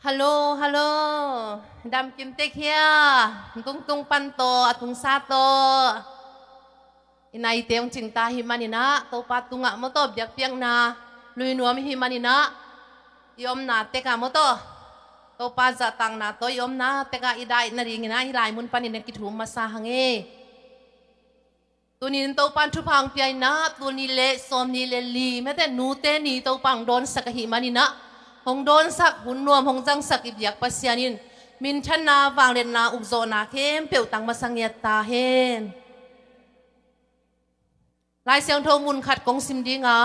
ฮัลโหลฮัลโหลดำกิมเต็กเฮียตุงตุงปันโตอตุงซาโตอินายเตียงจิงตาหิมันนะโตปัตุงะมโตเบียกเปียงนาลุยนัวมิหิมันนะยอมนาเตกะมโตโตปัจะตังนาโตยอมนาเตกะอิดายนาริงินะฮิลายมุนปันินกิถุมาสาหังเอตัวนี้โตปันทุพังเปียนะตัวนี้เละสมนี้เละลีแม้แต่นูเตนี่โตปังโดนสักหิมันนะหงโดนสักหุ่นนวมหงจังสักอิบยักปัสยานินมินชันนาวางเรนนาอุกโซนาเข้มเปียวตังมาสังเยตาเฮนลายเสียงโทมุนขัดกงซิมดีงา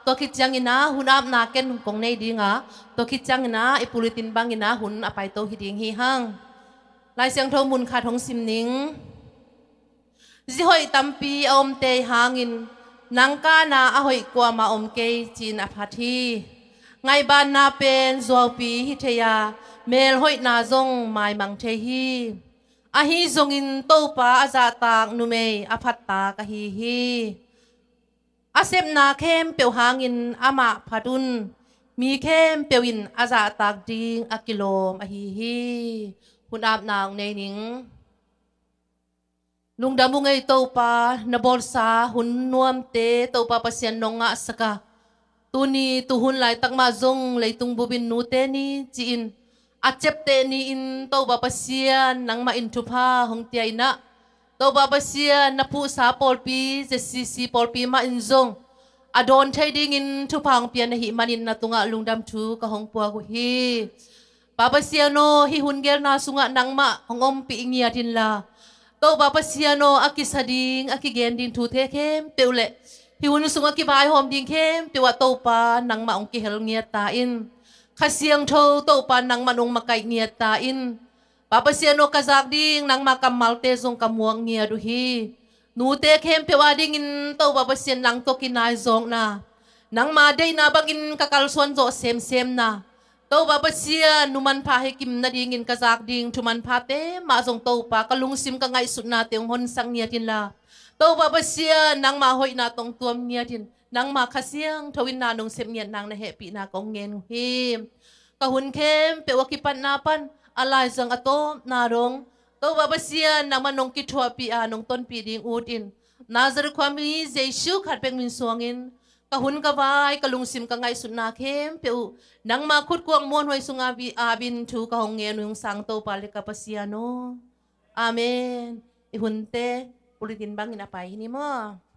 ตัวคิดจังอินะหุ่นอาบนาเกนกงในดีงาตัวคิดจังอินะไอปุริตินบังอินะหุ่นอภัยโตฮิดิงฮีฮังลายเสียงโทมุนขัดของซิมนิงจิหอยตัมปีอมเตยหางินนังกานาอหอยกว่ามาอมเกยจีนอภัทีไงบ้านนาเป็นจวบปีฮิเทียเมลหอยนาจงไม้มังเทฮีอาฮีจงอินโตปาอาจาตากนุเมยอภัตตากะฮีอาเซมนาเข้มเปียวหางินอามาพัดุนมีเข้มเปียวอินอาจาตากดิงอากิโลมอฮีคุณอาบนางในนิงลุงดำมุงไอโตปานบอลสาหุนนวมเตโตปาปัสยันนงะสกาตุนีตุหุนไลตักมาจงไลตุงบุบินนูเตนีจีอินอาเจ็บเตนีอินโตปาปัสยันนังมาอินทุพาหงเตียนะโตปาปัสยันนับผู้สาปอลปีเจซีปอลปีมาอินจงอดอนใช้ดิ่งอินทุพังเปียนหิมันินนาตุงะลุงดำทูกะหงปัวกุฮีปาปัสยันโนฮิหุนเกลนาสุงะนังมาหงอมปีอิงเงียดินลาโตบาปเสียโนอากิสดิงอากิเกนดินทูเทเข้มเปียวเละฮิวนุสุงอากิบายหอมดิงเข้มเปียวโตปานังมาองกิเฮลเงียตาอินข้าเสียงโทโตปานังมาองมาไกเงียตาอินบาปเสียโนกาจากดิงนังมากำมัลเตซงกำมวงเงียดูฮีนูเตเข้มเปียวดิงอินโตบาปเสียนังโตกินายซงนานังมาได้นาบังอินกะกัลสวนโจเซมเซมนาโตบาปเสียนุมันพาให้กิมนาดิงินกะจากดิงทุมันพาเตมาจงโตปากะลุงซิมกะไงสุดนาเตียงหนสังเนียดินลาโตบาปเสียนังมาหอยนาตรงตัวเนียดินนังมาขะเสียงทวินนานงเสมเนียนางนะเฮปีนากองเงินฮีกะหุนเข้มเปวกิปันนาปันอะไรจังอโตนารงโตบาปเสียนังมานงกิทัวปีอานงต้นปีดิงอูดินนาจรความมีเจชูขัดเป็นมินสวงินกะหุนกะวายกะลุงซิมกะไงสุดนาเข้มเปวนังมาคุดกวงมวนหวยสุงอาบินทูกะหงเงียนุงสังโตปาลิกะปัสยาโนอาเมนอิหุนเตปุริตินบังอินาไปนี่มั้ง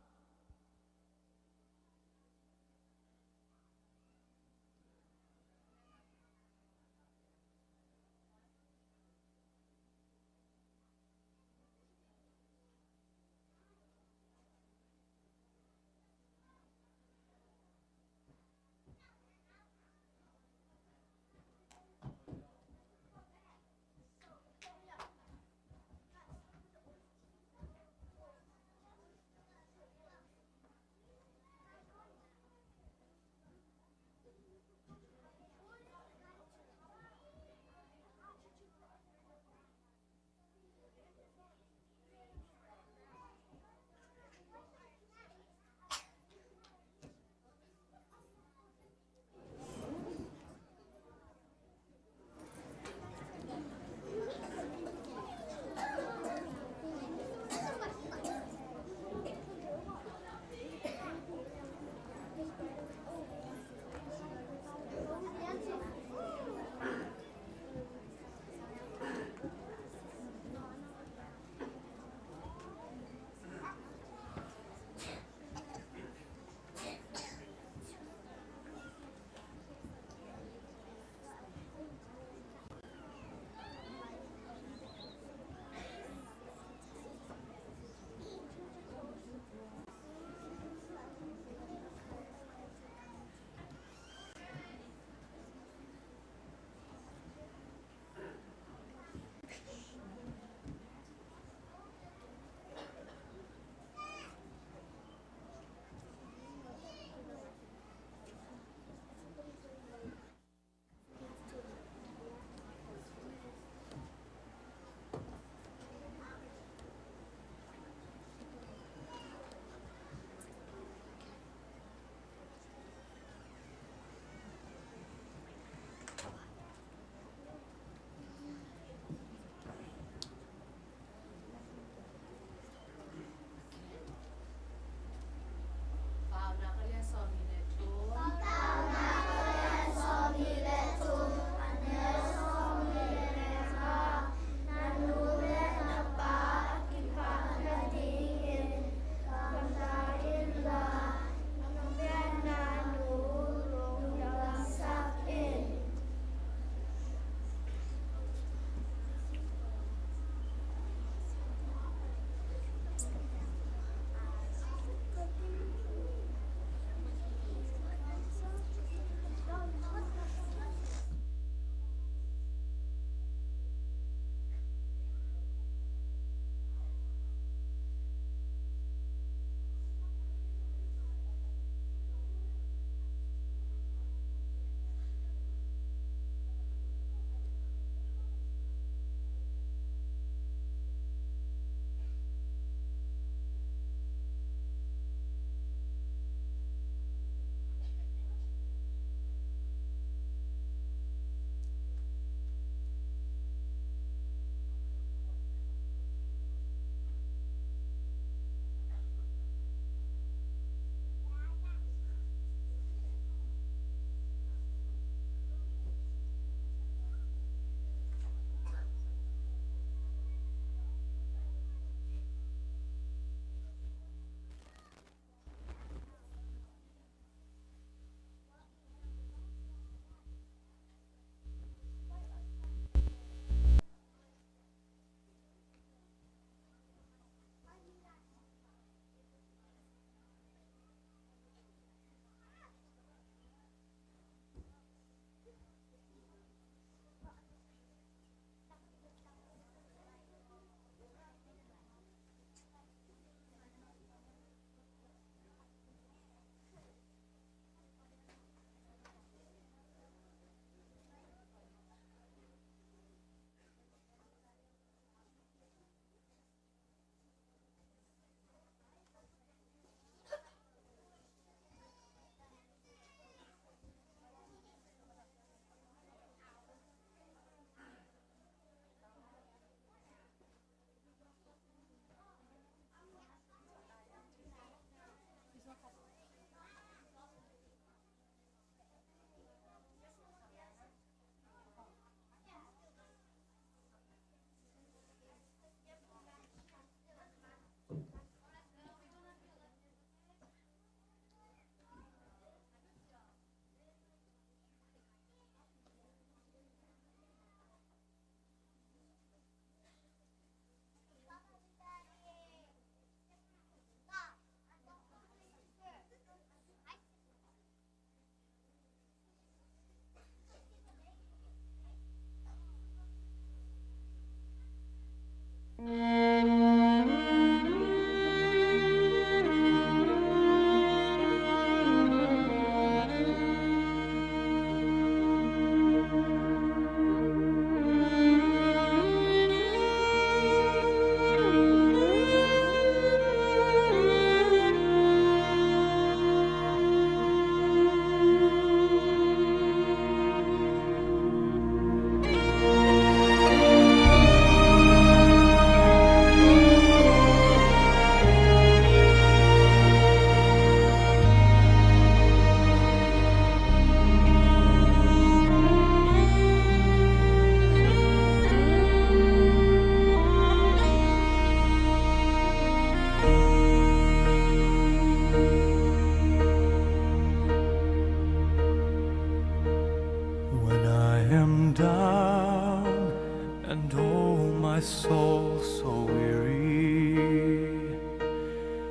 soul so weary.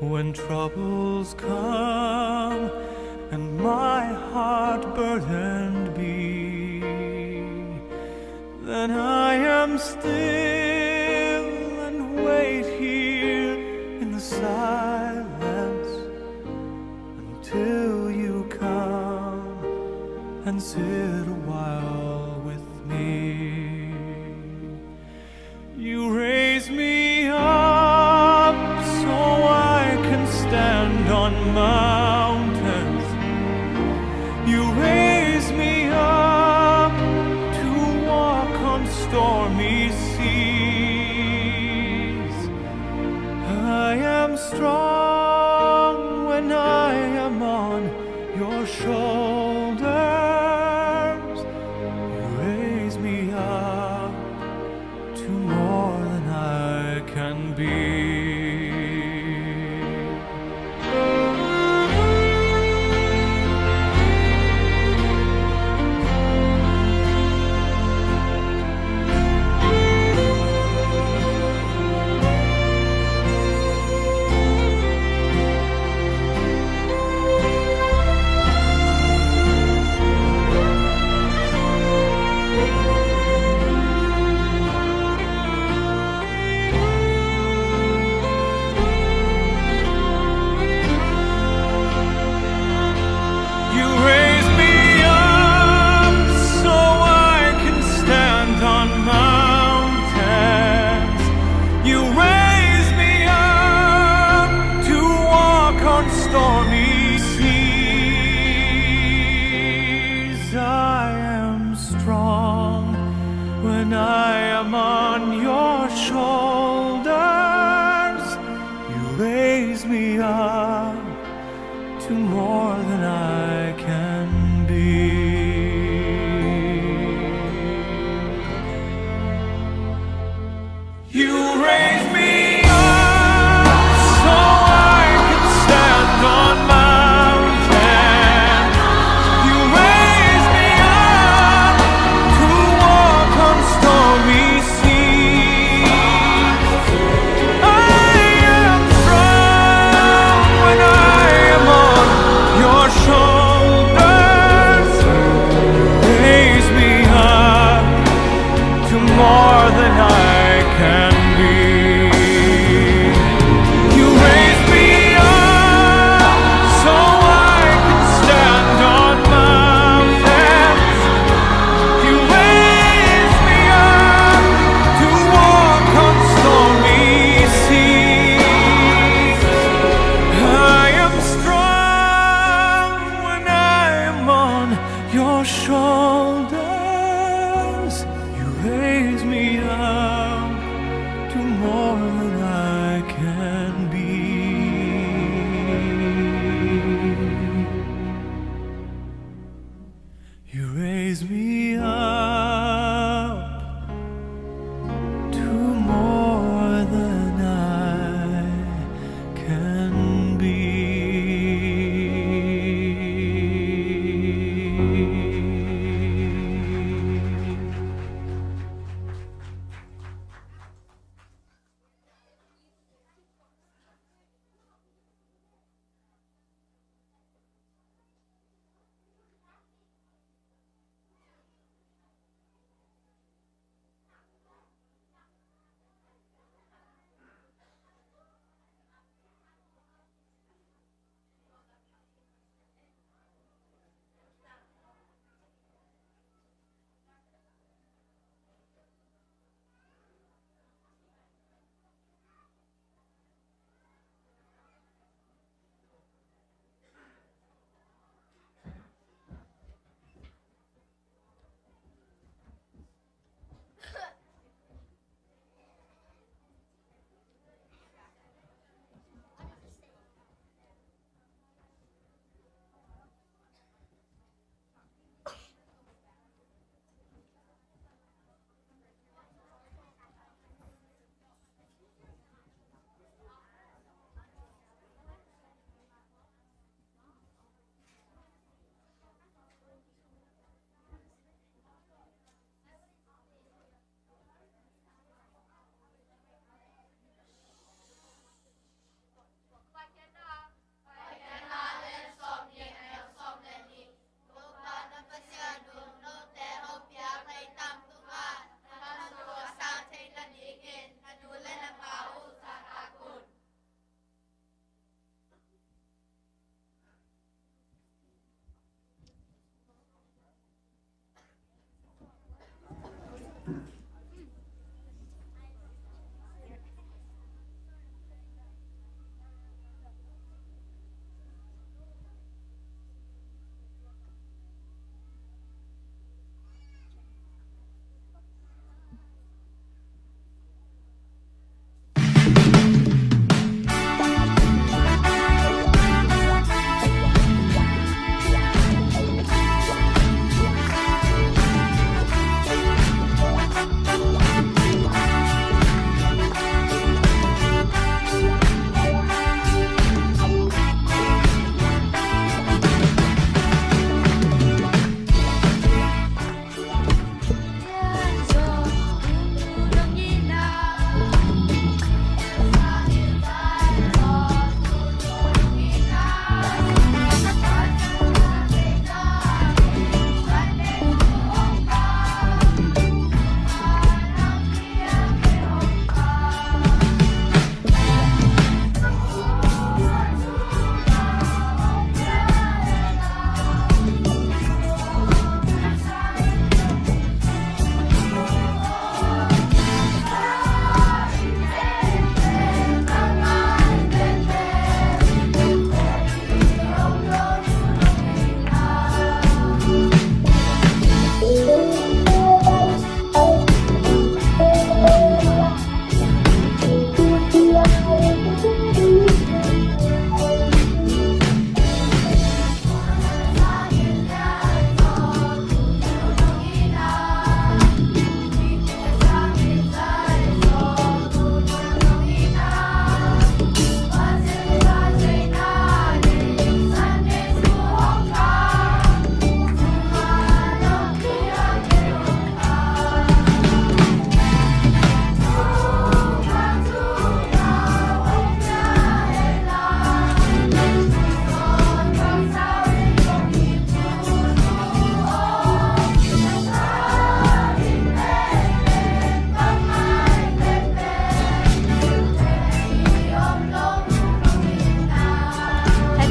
When troubles come and my heart burdened be, then I am still and wait here in the silence until you come and sit a while with me. You raise me up so I can stand on mountains. You raise me up to walk on stormy seas. I am strong when I am on your shoulders. You raise me up to more than I can be. You raise me up so I can stand on mountains. You raise me up to walk on stormy seas. I am strong when I am on your shoulders. You raise me up to more than I can be. You raise me up so I can stand on mountains. You raise me up to walk on stormy seas. I am strong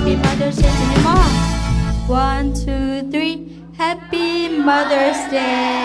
Happy Mother's Day to you, Mom. 1, 2, 3. Happy Mother's Day.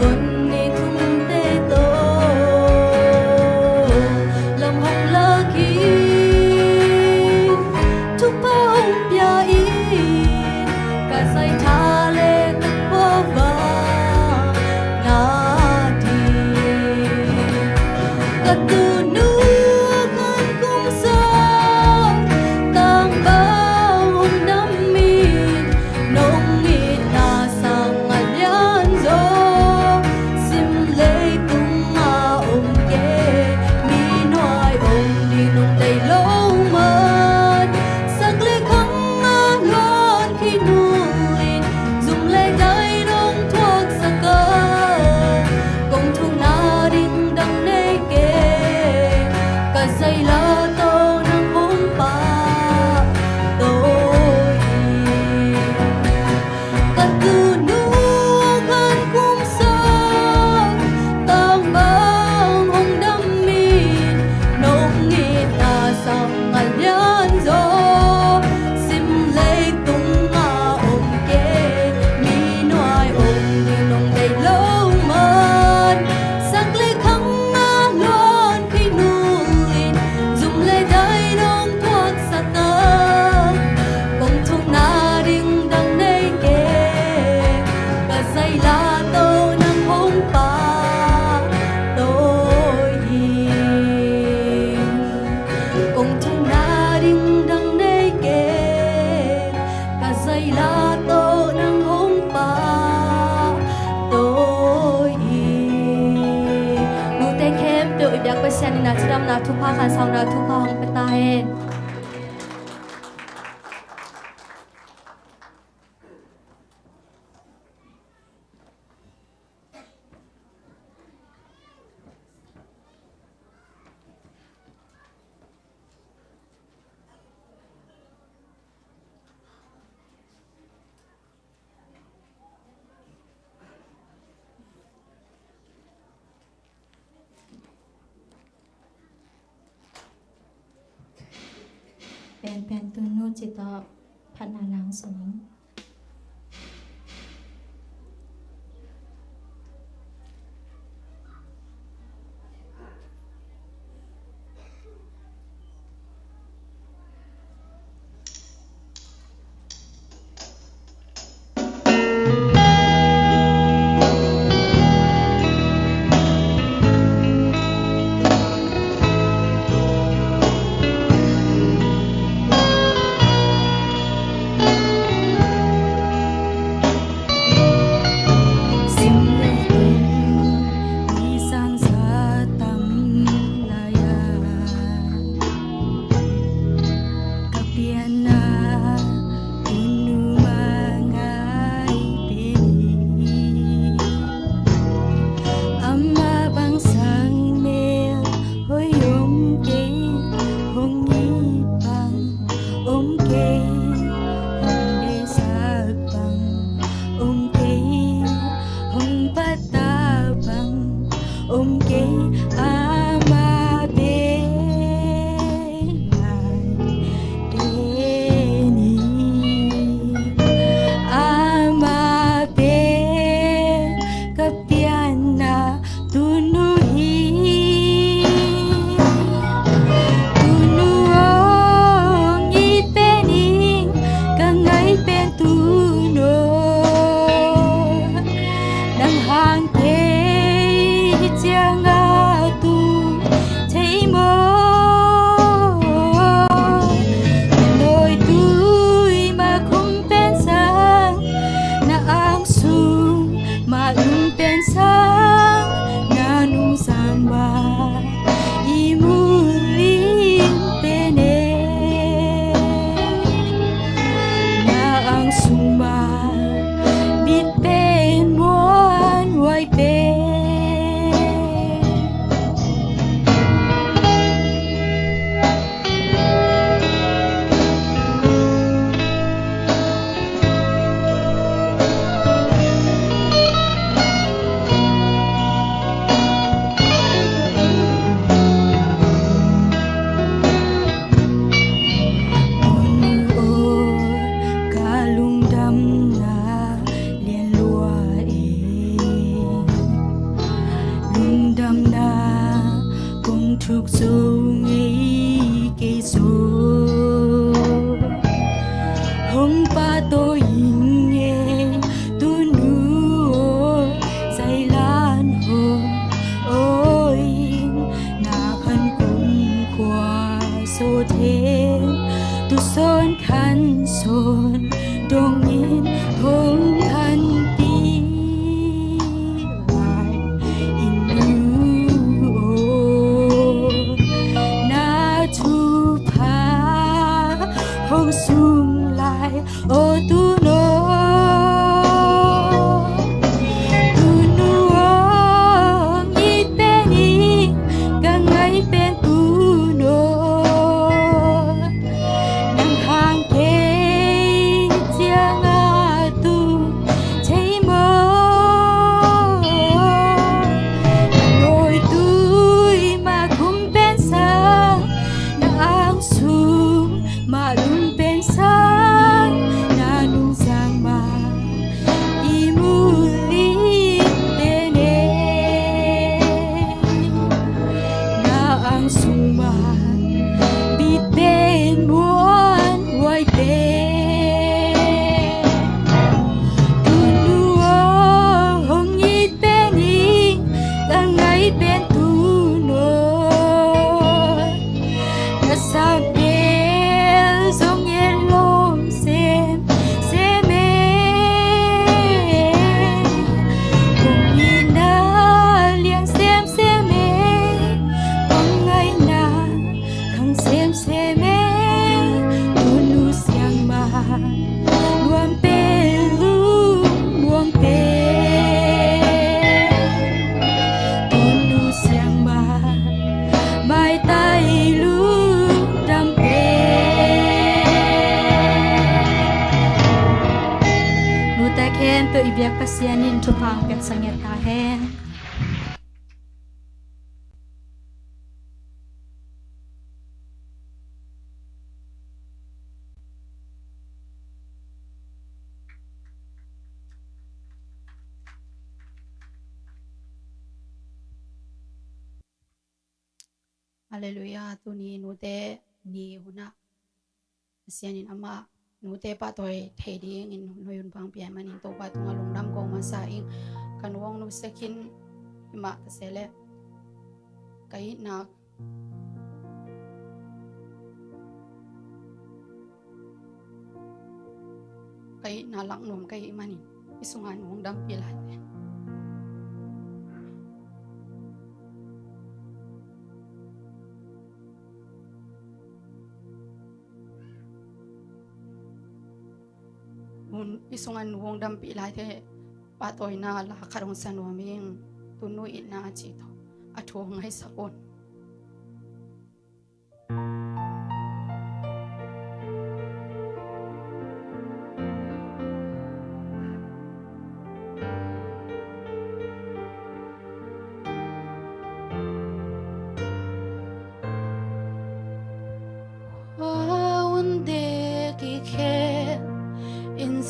vun ni thung tê tô lòng hồng lơ khi chúc bao bia y cả say tha lê vô vơ ngã đi cả từ nước con cung sông tang bao hồng đắm min nông nghịt na sang ngàn yan gió sim lê tung ma ôm kê mi nói ôm đi nông đầy lâu mất sắc lê khăng ngàn lon khi nuôi dùng lê đai nông thuốc sắc cơ công thung na đinh đăng nê kê cả dây la tô nang hung pa tôi cả từ nước gan cung sông tang bang hồng đắm min nông nghịt na sang ngàn yan gió sim lê tung ma ôm kê mi nói ôm đi nông đầy lâu mất sắc lê khăng ngã lon khi nuôi dùng lê đai nông thuốc sắc cơ công thung na đinh đăng nê kê cả dây la tô nang hung pa tôi công thung na đinh đăng nê kê cả dây la tô nang hung pa tôi nu te kem tu ibyak pasyan na chidam na thupa khan saw na thupa hong petahen pen tu nu chita phananang sing tôi nghe tu nu dày lan hồ ôi na khăn cùng qua số thế tu son khăn son đông nhìn hồng khăn tí lại inu na chu pa hồng sung lại ô tu no tu nu nghi tên ni càng ngày bên tu no nang hang kê chia ngã tu thấy mơ ngồi tôi mà không bên xa nang sung mà luôn bên xa na nung sang mà imuli tene na ang sung mà bị tên muốn quay tên tu nu hồng nhi tên ni đang ngay bên tu no na sao nghe giống nghe lom xem cùng nhìn na liền xem con ngày na khăng xem tu nu siang ma luam pe lu luam pe tu nu siang ma mai tai lu đam pe nu ta khen tự việc pasianin chu phang pek sanget ta hen Haleluya tu ni nute ni huna sianin ama nute pa toy thedi in noyun pang pian manin to pa tunga lungdam ko masa ing kanwong nu sekin hima ta sele kai na lang nom kai manin isungan lungdam pilai isungan wong dampi lai the patoy na la karong sanwaming tunuy na chito atho ngai sakon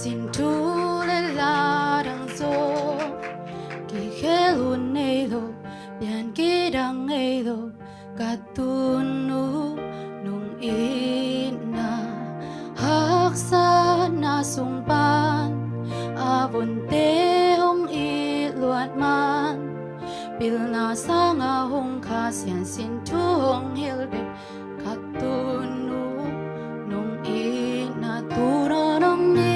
xin tu le la dang zo ki khelu nei do bian ki dang ei do ka tu nu nung ina hak sa na sung pan avun te hong i luat man pil na sang a hong kha sian xin tu hong hil de ka tu nu nung ina tu ra nong ni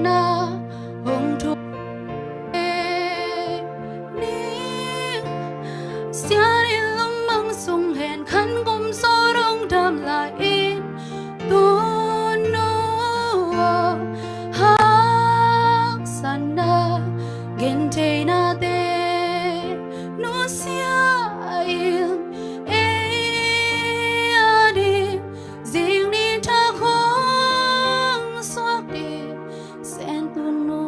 na hong tu ni sian in lum mang sung hen khan gom so rong dam la in tu no ha san na gen te na de no sia in e adi zing ni ta khong swak di sen tu no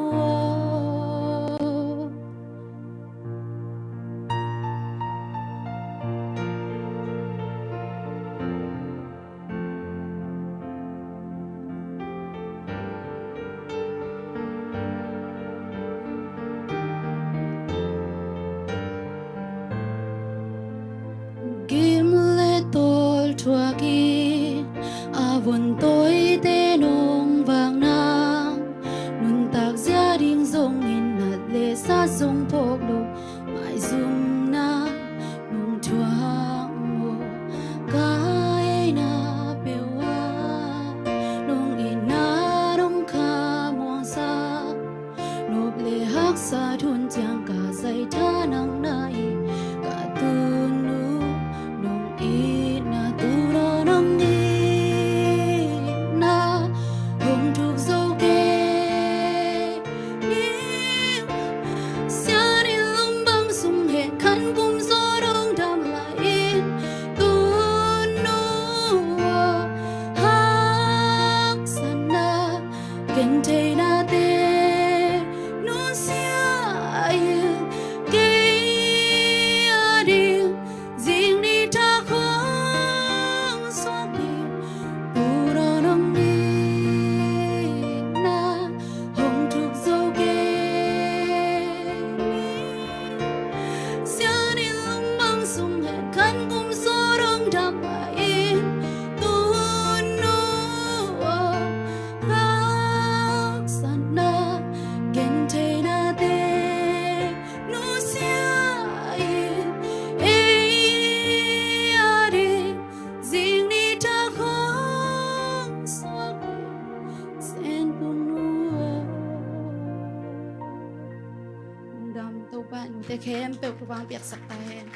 Gimle tol tuagi avon toi te no dung phộc lộ mãi dung na nung thoáng mồ cái na bewa nung ina nung kha muang sa nộp lệ hắc sa thun tiang cả dây tha nang nai cả tu nu nung ina tu ra nang ina hồng thuộc dâu kê xa đi lung băng sung hệ khăn cùng gió đông đam lại tu nu hắc sana kên thầy na te nun sia yêu kê đi riêng đi tha không xóa đi tu ra nang đi na hồng thuộc dâu kê xa đi lung băng sung hệ khăn cùng gió đông đam lại tu nu hắc sana kên thầy na te nu sia yêu đi riêng đi tha không xóa đi sen punua đam tàu bạn te khem pe ku bang piak sak ta hen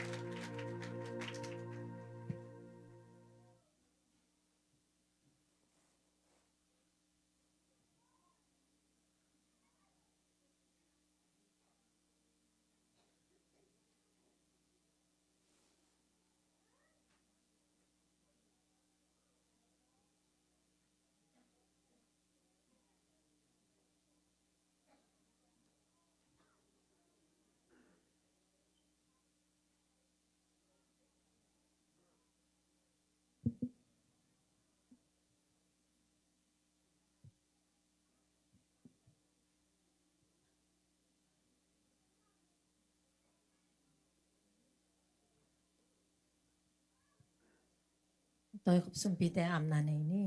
Tôi khúc sum pi te am na nei ni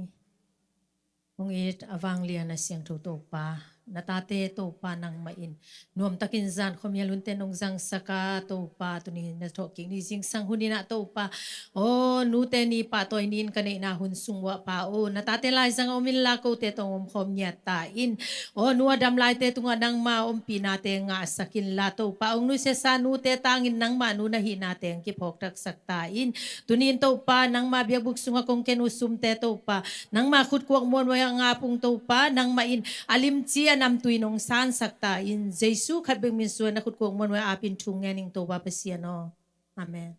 hong it awang lian na siang thu to pa natate to pa nang main nuam takin zan khomia lunte nong jang saka to pa tuni na tho king ni jing sang hunina to pa o nu te ni pa toy nin kanai na hun sungwa pa o natate lai jang omil la ko te tong khom nya ta in o nu adam lai te tunga nang ma om pinate nga sakin la to pa ong nu se sa nu te tangin nang ma nu na hinate ang kipok tak sakta in tunin to pa nang ma biag buksunga kong kenusum te to pa nang ma khut kuak mon wa nga pung to pa nang main alim chi anam tuinong san sakta in Jesu khat beng min suan na khut kuak mon wa apin thung nganing to pa pasiano amen.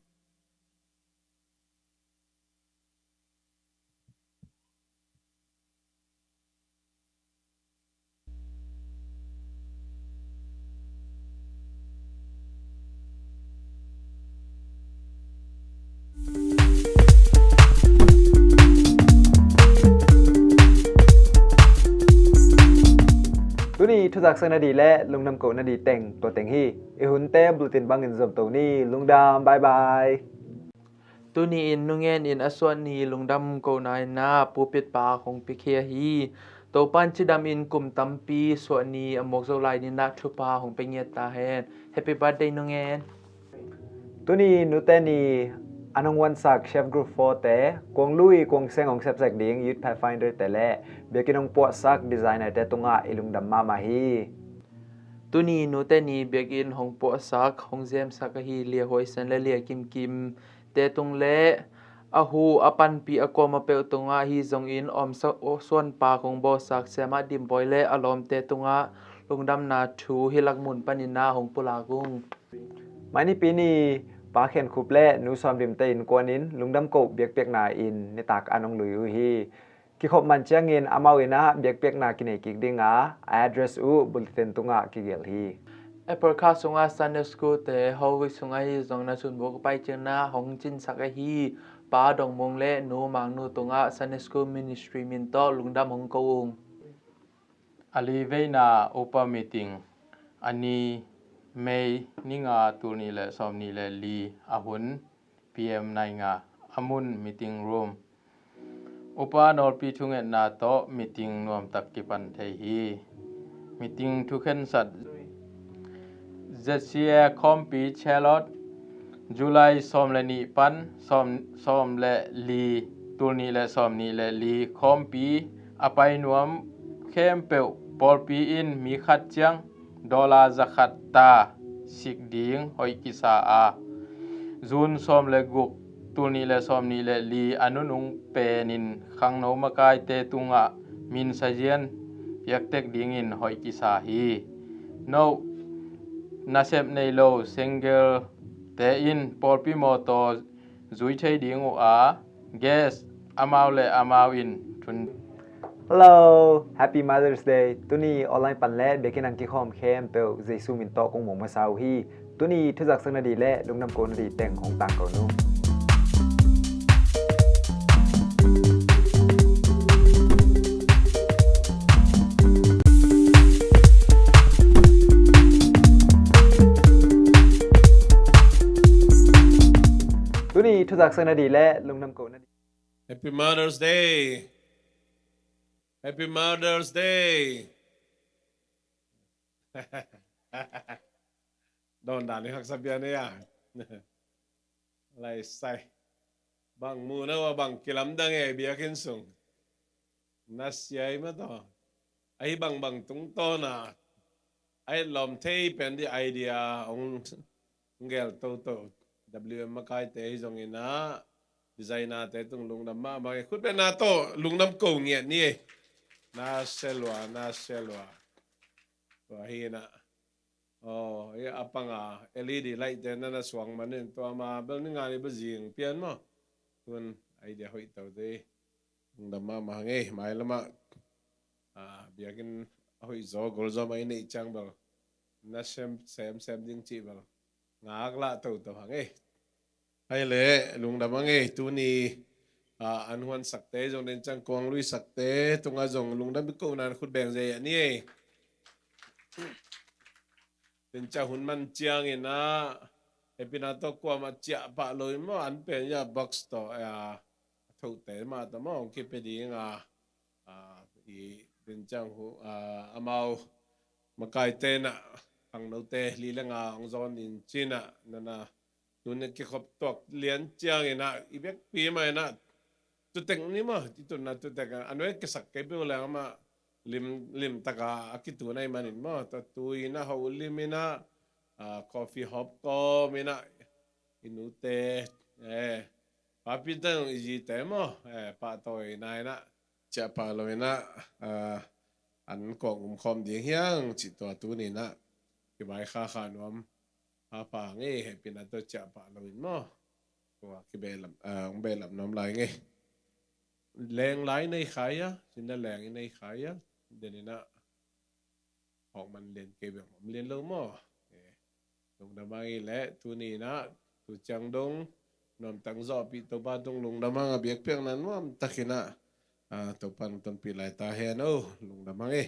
Tu ni thu giặc sang na đi lẽ lung nam cổ na đi teng to teng hi e hun te blue tin bang in zom to ni lung dam bye bye tu ni in nungen in aswan ni lungdam ko nai na pupit pa khong pikhe hi to pan chidam in kum tampi so ni amok zo lai ni na thupa hong pengye ta hen happy birthday nungen tu ni nu te ni anong wan sak chef group 4 te kwang lui kwang seng ong sep sak ding youth pathfinder te le bekinong po sak designer te tunga ilung dam mama hi tu ni nu te ni begin hong po sak hong jem sak hi lia hoi san le lia kim kim te tung le ahu apan pi akoma pe tunga hi zong in om sa son pa khong bo sak sema dim boy le alom te tunga lungdam na thu hilak mun panina hong pulagung mani pini pa khen khup le nu som dim te in kwanin lungdam ko biak pek na in ni tak anong lui hi ki khop man chang in amau ina biak pek na kinai kik dinga address u bulletin tunga ki gel hi Eperka sunga Sunday school te howi sunga hi zong na sun bok pai chena hong chin saka hi pa dong mong le nu mang nu tunga Sunday school ministry min to lungdam hong koung ali veina opa meeting ani May ninga turni le somni le li ahun PM nainga amun meeting room opa nor pi thunget na to meeting nom tak ki pan thei hi meeting thu khen sat Zetsia Kompi Chelot July som le ni pan som le li tulni le som ni le li Kompi apai nuam khem peu polpi in mi khat chang dola zakhat ta sik ding hoi kisa a Jun som le guk tulni le som ni le li anunung penin khang no makai te tunga min sajian yak tek ding in hoi kisa hi no nasep nei lo single te in polpi moto zui thei ding a guest amau le amau in thun Hello, Happy Mother's Day. Tuni online pan le bekin ang ki khom khem pe Jesu min to kong mong ma sau hi. Tuni thu jak sang na di le lung nam ko na di teng hong tang ko nu. Tuni thu jak sang na di le lung nam ko na di. Happy Mother's Day. Happy Mother's Day. Don đàn hắc sabian ya. Lai sai. Bang muna wa bang kilam dang e biakin sung. Nasyai ma to. Ai bang tung to na. Ai lom thei pen di idea ong ngel to. WM makai te jong ina. Designer te tung lung nam ma ba khut pe na to lung nam ko nge ni. Na selwa. Wa hi na. Oh, ya apa nga LED light te na swang manin to ma bel ni nga ni ba jing pian mo. Kun idea hoi tau te. Lung nam ma nge mai lama. Biakin hoi zo gol zo mai nei chang bal. Na sem ding chi bal. Ngak la tau nge. Hay lệ lung đam nge tu ni an huan sakte jong den chang kong lui sakte tunga jong lung đam ko nan khut beng je ni den cha hun man chiang ina epina to kwa ma chia pa loi mo an pe ya box to ya thu te ma to mo ki pe di nga i den chang hu amau makai te na ang no te li la nga ong zon in china na tuần ki khop tok lian chiang ina ibek pi mai na tu teng ni ma ti tu na tu tek anwe ke sak ke be la ma lim taka akitu nai manin ma ta tu ina ho limina coffee hop ko mina inute papi tang ji te mo pa toi nai na cha pa lo na an ko khom ding hiang chi to tu ni na ki bai kha nom apa nge pina to cha pa loin mo wa ki belam nom lai nge leng lai nei khaya sin da leng nei khaya denina hok man len ke be mom len lo mo lung da mai le tu ni na tu chang dong nom tang zo pi to ba dong lung da ma biak pek nan mom takina to pan ton pi lai ta he no lung da ma nge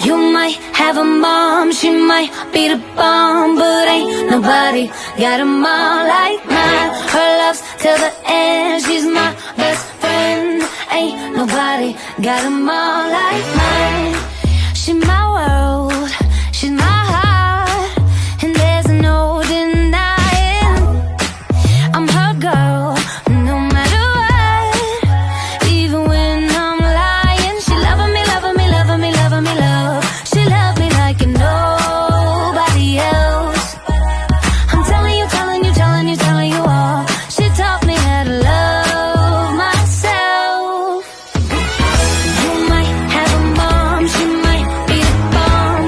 You might have a mom, she might be the bomb, but ain't nobody got a mom like mine. Her love's till the end, she's my best friend. Ain't nobody got a mom like mine. She's my world, she's my heart, and there's no denying I'm her girl, no matter what. Even when I'm lying, she loving me, loving me, loving me, loving me, love. She loved me like nobody else. I'm telling you, telling you, telling you, telling you all. She taught me how to love myself. You might have a mom, she might be the bomb,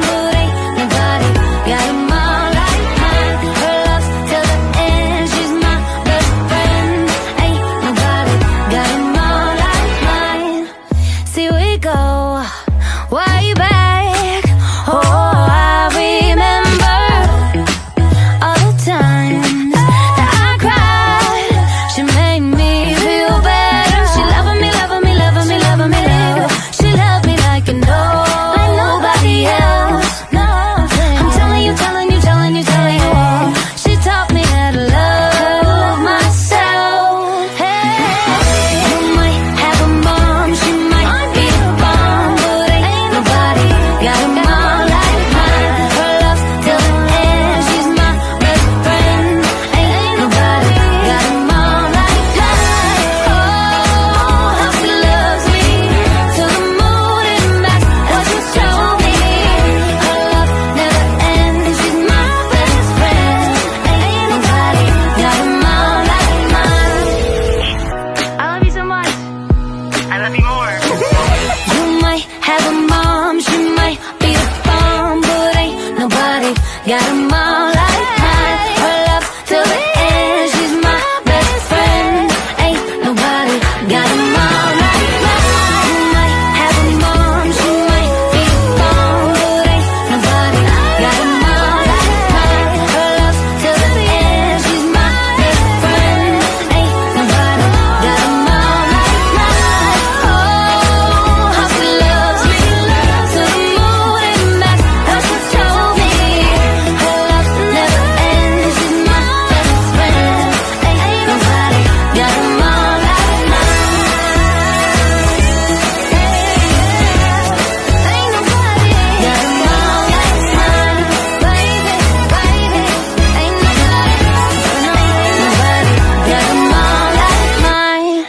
got 'em all like mine. Her love till the end, she's my best friend. Ain't nobody got 'em all like mine. You might have a mom, she might be gone, but ain't nobody got 'em all like mine. Her love till the end, she's my best friend. Ain't nobody got 'em all like mine. Oh, how she loves me, to the moon and back. How she told me her love never ends. She's my best friend. Ain't nobody got 'em all like mine. Ain't nobody got 'em all like mine, baby, baby. Ain't nobody got 'em all like mine.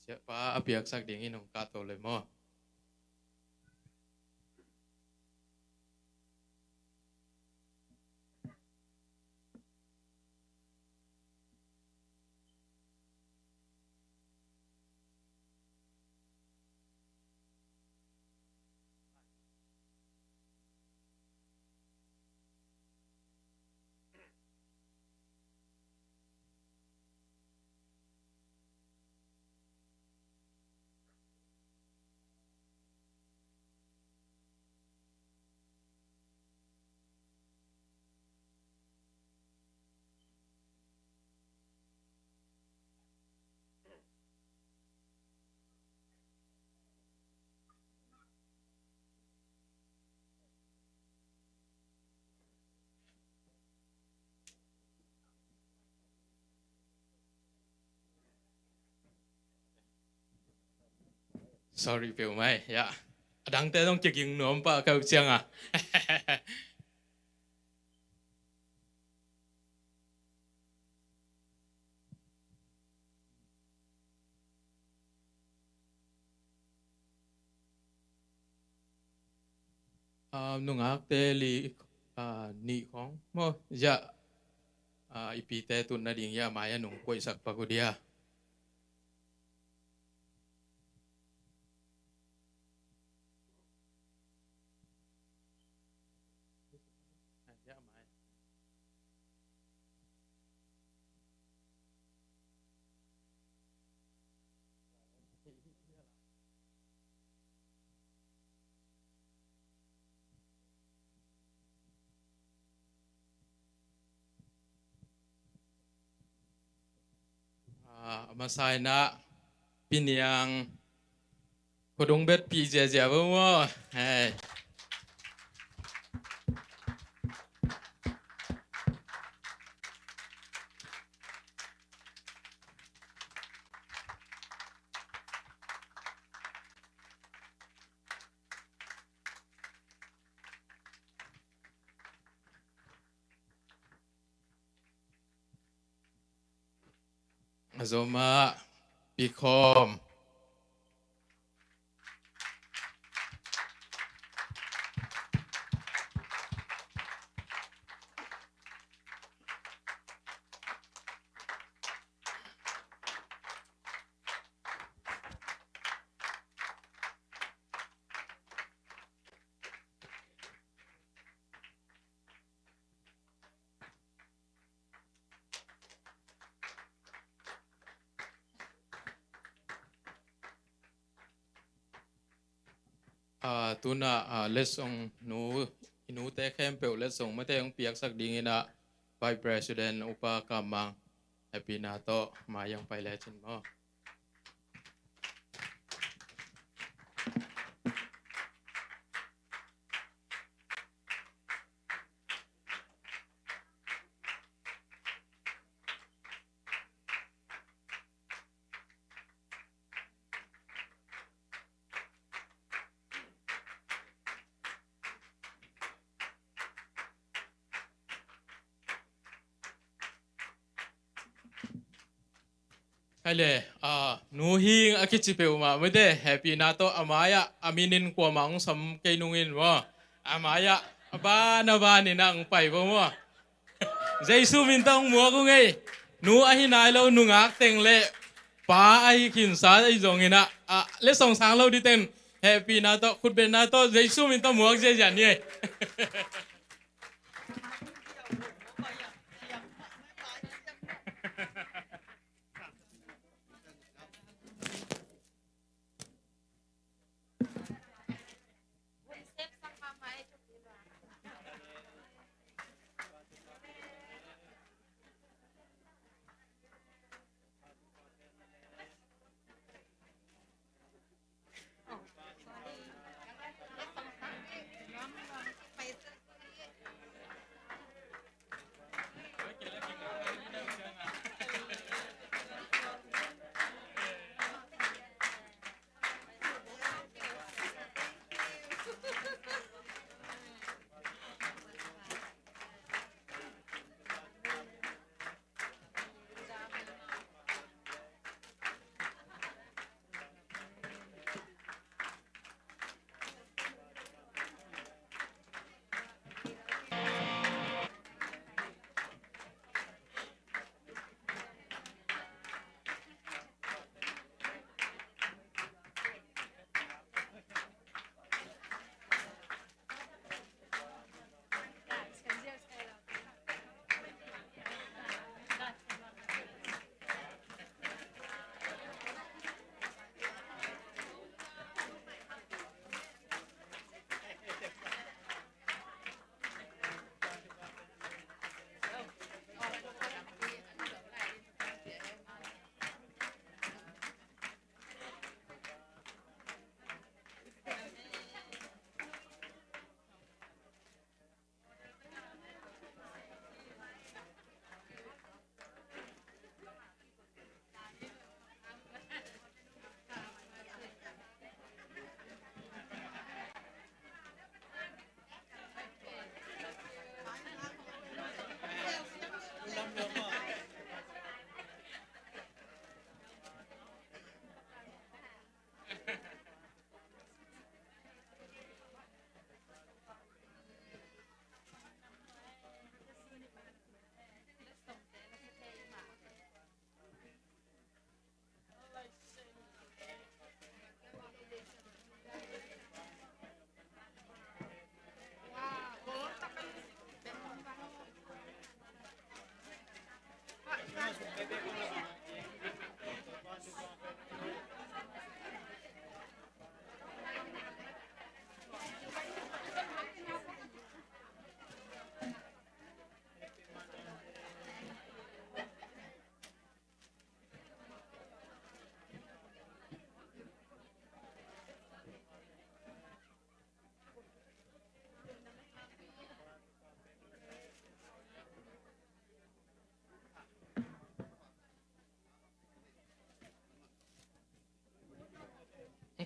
Siapa abiak sak dingin nong kato le mo. Sorry Piu Mai, ya. Adang te dong ceking nom pa kau siang ah. Nung ak te li ni kong mo ya ipite tun na ding ya maya nung koi sak pagudia. Masai na piniang kodong bet pi jia mo. Hey. Azoma Pikom. Tuna lesong nu inu te kem pe lesong mate ang piak sak dingina Vice President upa kamang happy na to mayang pailechin mo. Kale, nuhing akichipe uma, mede happy na to amaya aminin ko mang sam kainungin mo. Amaya, aba na ba ni nang pai mo? Jesu mintang mo ko ngay. Nu ahinalo nungak tengle. Pa ay kinsa ay zongina. Le song sang lo di ten. Happy na to, khut ben na to. Jesu mintang mo je jan ye.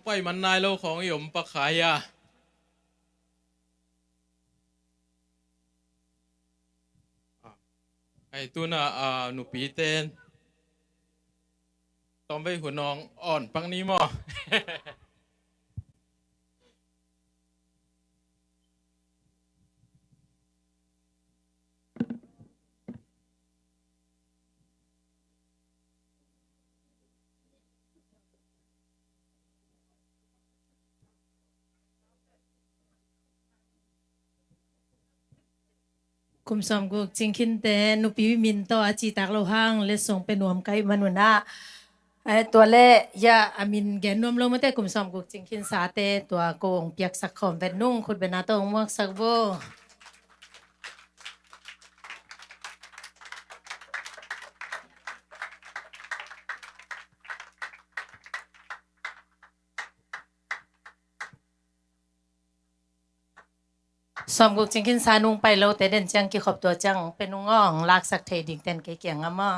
Pai man nai loของยมปะขายาไอ้ตัวน่ะหนูปีเต้นต้องไปหัวน้องอ่อนปังนี้มั้ง คุมสอมกุกจิงคินเตนุปีวิมินโตอาจีตากโลหังเลส่งเป็นหนวมไกมันวนะไอตัวเล่ยาอามินแกนนวมลงมาเตคุมสอมกุกจิงคินสาเตตัวโกงเปียกสักขอมเป็นนุ่งขุดเป็นนาตงมวกสักโบสอมกุกจิงคินสานุงไปโลแต่เด่นจังกี่ขอบตัวจังเป็นนุ่งอ่องลากสักเทดิ่งเต้นเกี่ยงอ่ะมั้ง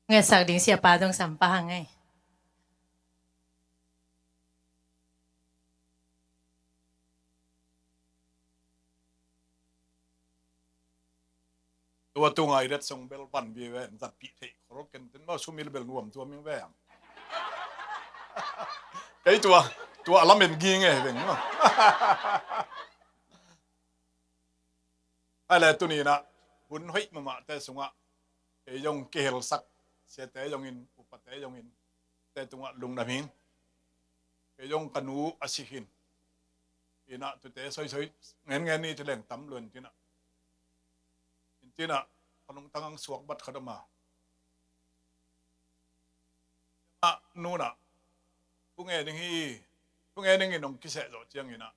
ไงสักดิ่งเสียปลาต้องสัมปะไง ตัวไงเด็ดส่งเบลปันบีเวนจัดปีเทครบกันจนว่าชุมิลเบลรวมตัวมิงแวงไอ้ตัวอลาเมนกิงไงเป็นมั้งอะไรตัวนี้นะบุญห้อยมาแต่สงะไอ้ยงเกลสักเสียแต่ยงอินอุปแต่ยงอินแต่ตัวลุงดามิงไอ้ยงกนูอาศิหินอีน่ะตัวแต่สวยๆเงี้ยนี่จะเล่นตั้มเลือนที่น่ะที่น่ะพนงตั้งสวกบัดขดมานู่นน่ะพวกเงี้ยนี่น้องกิเสจเจียงอีน่ะ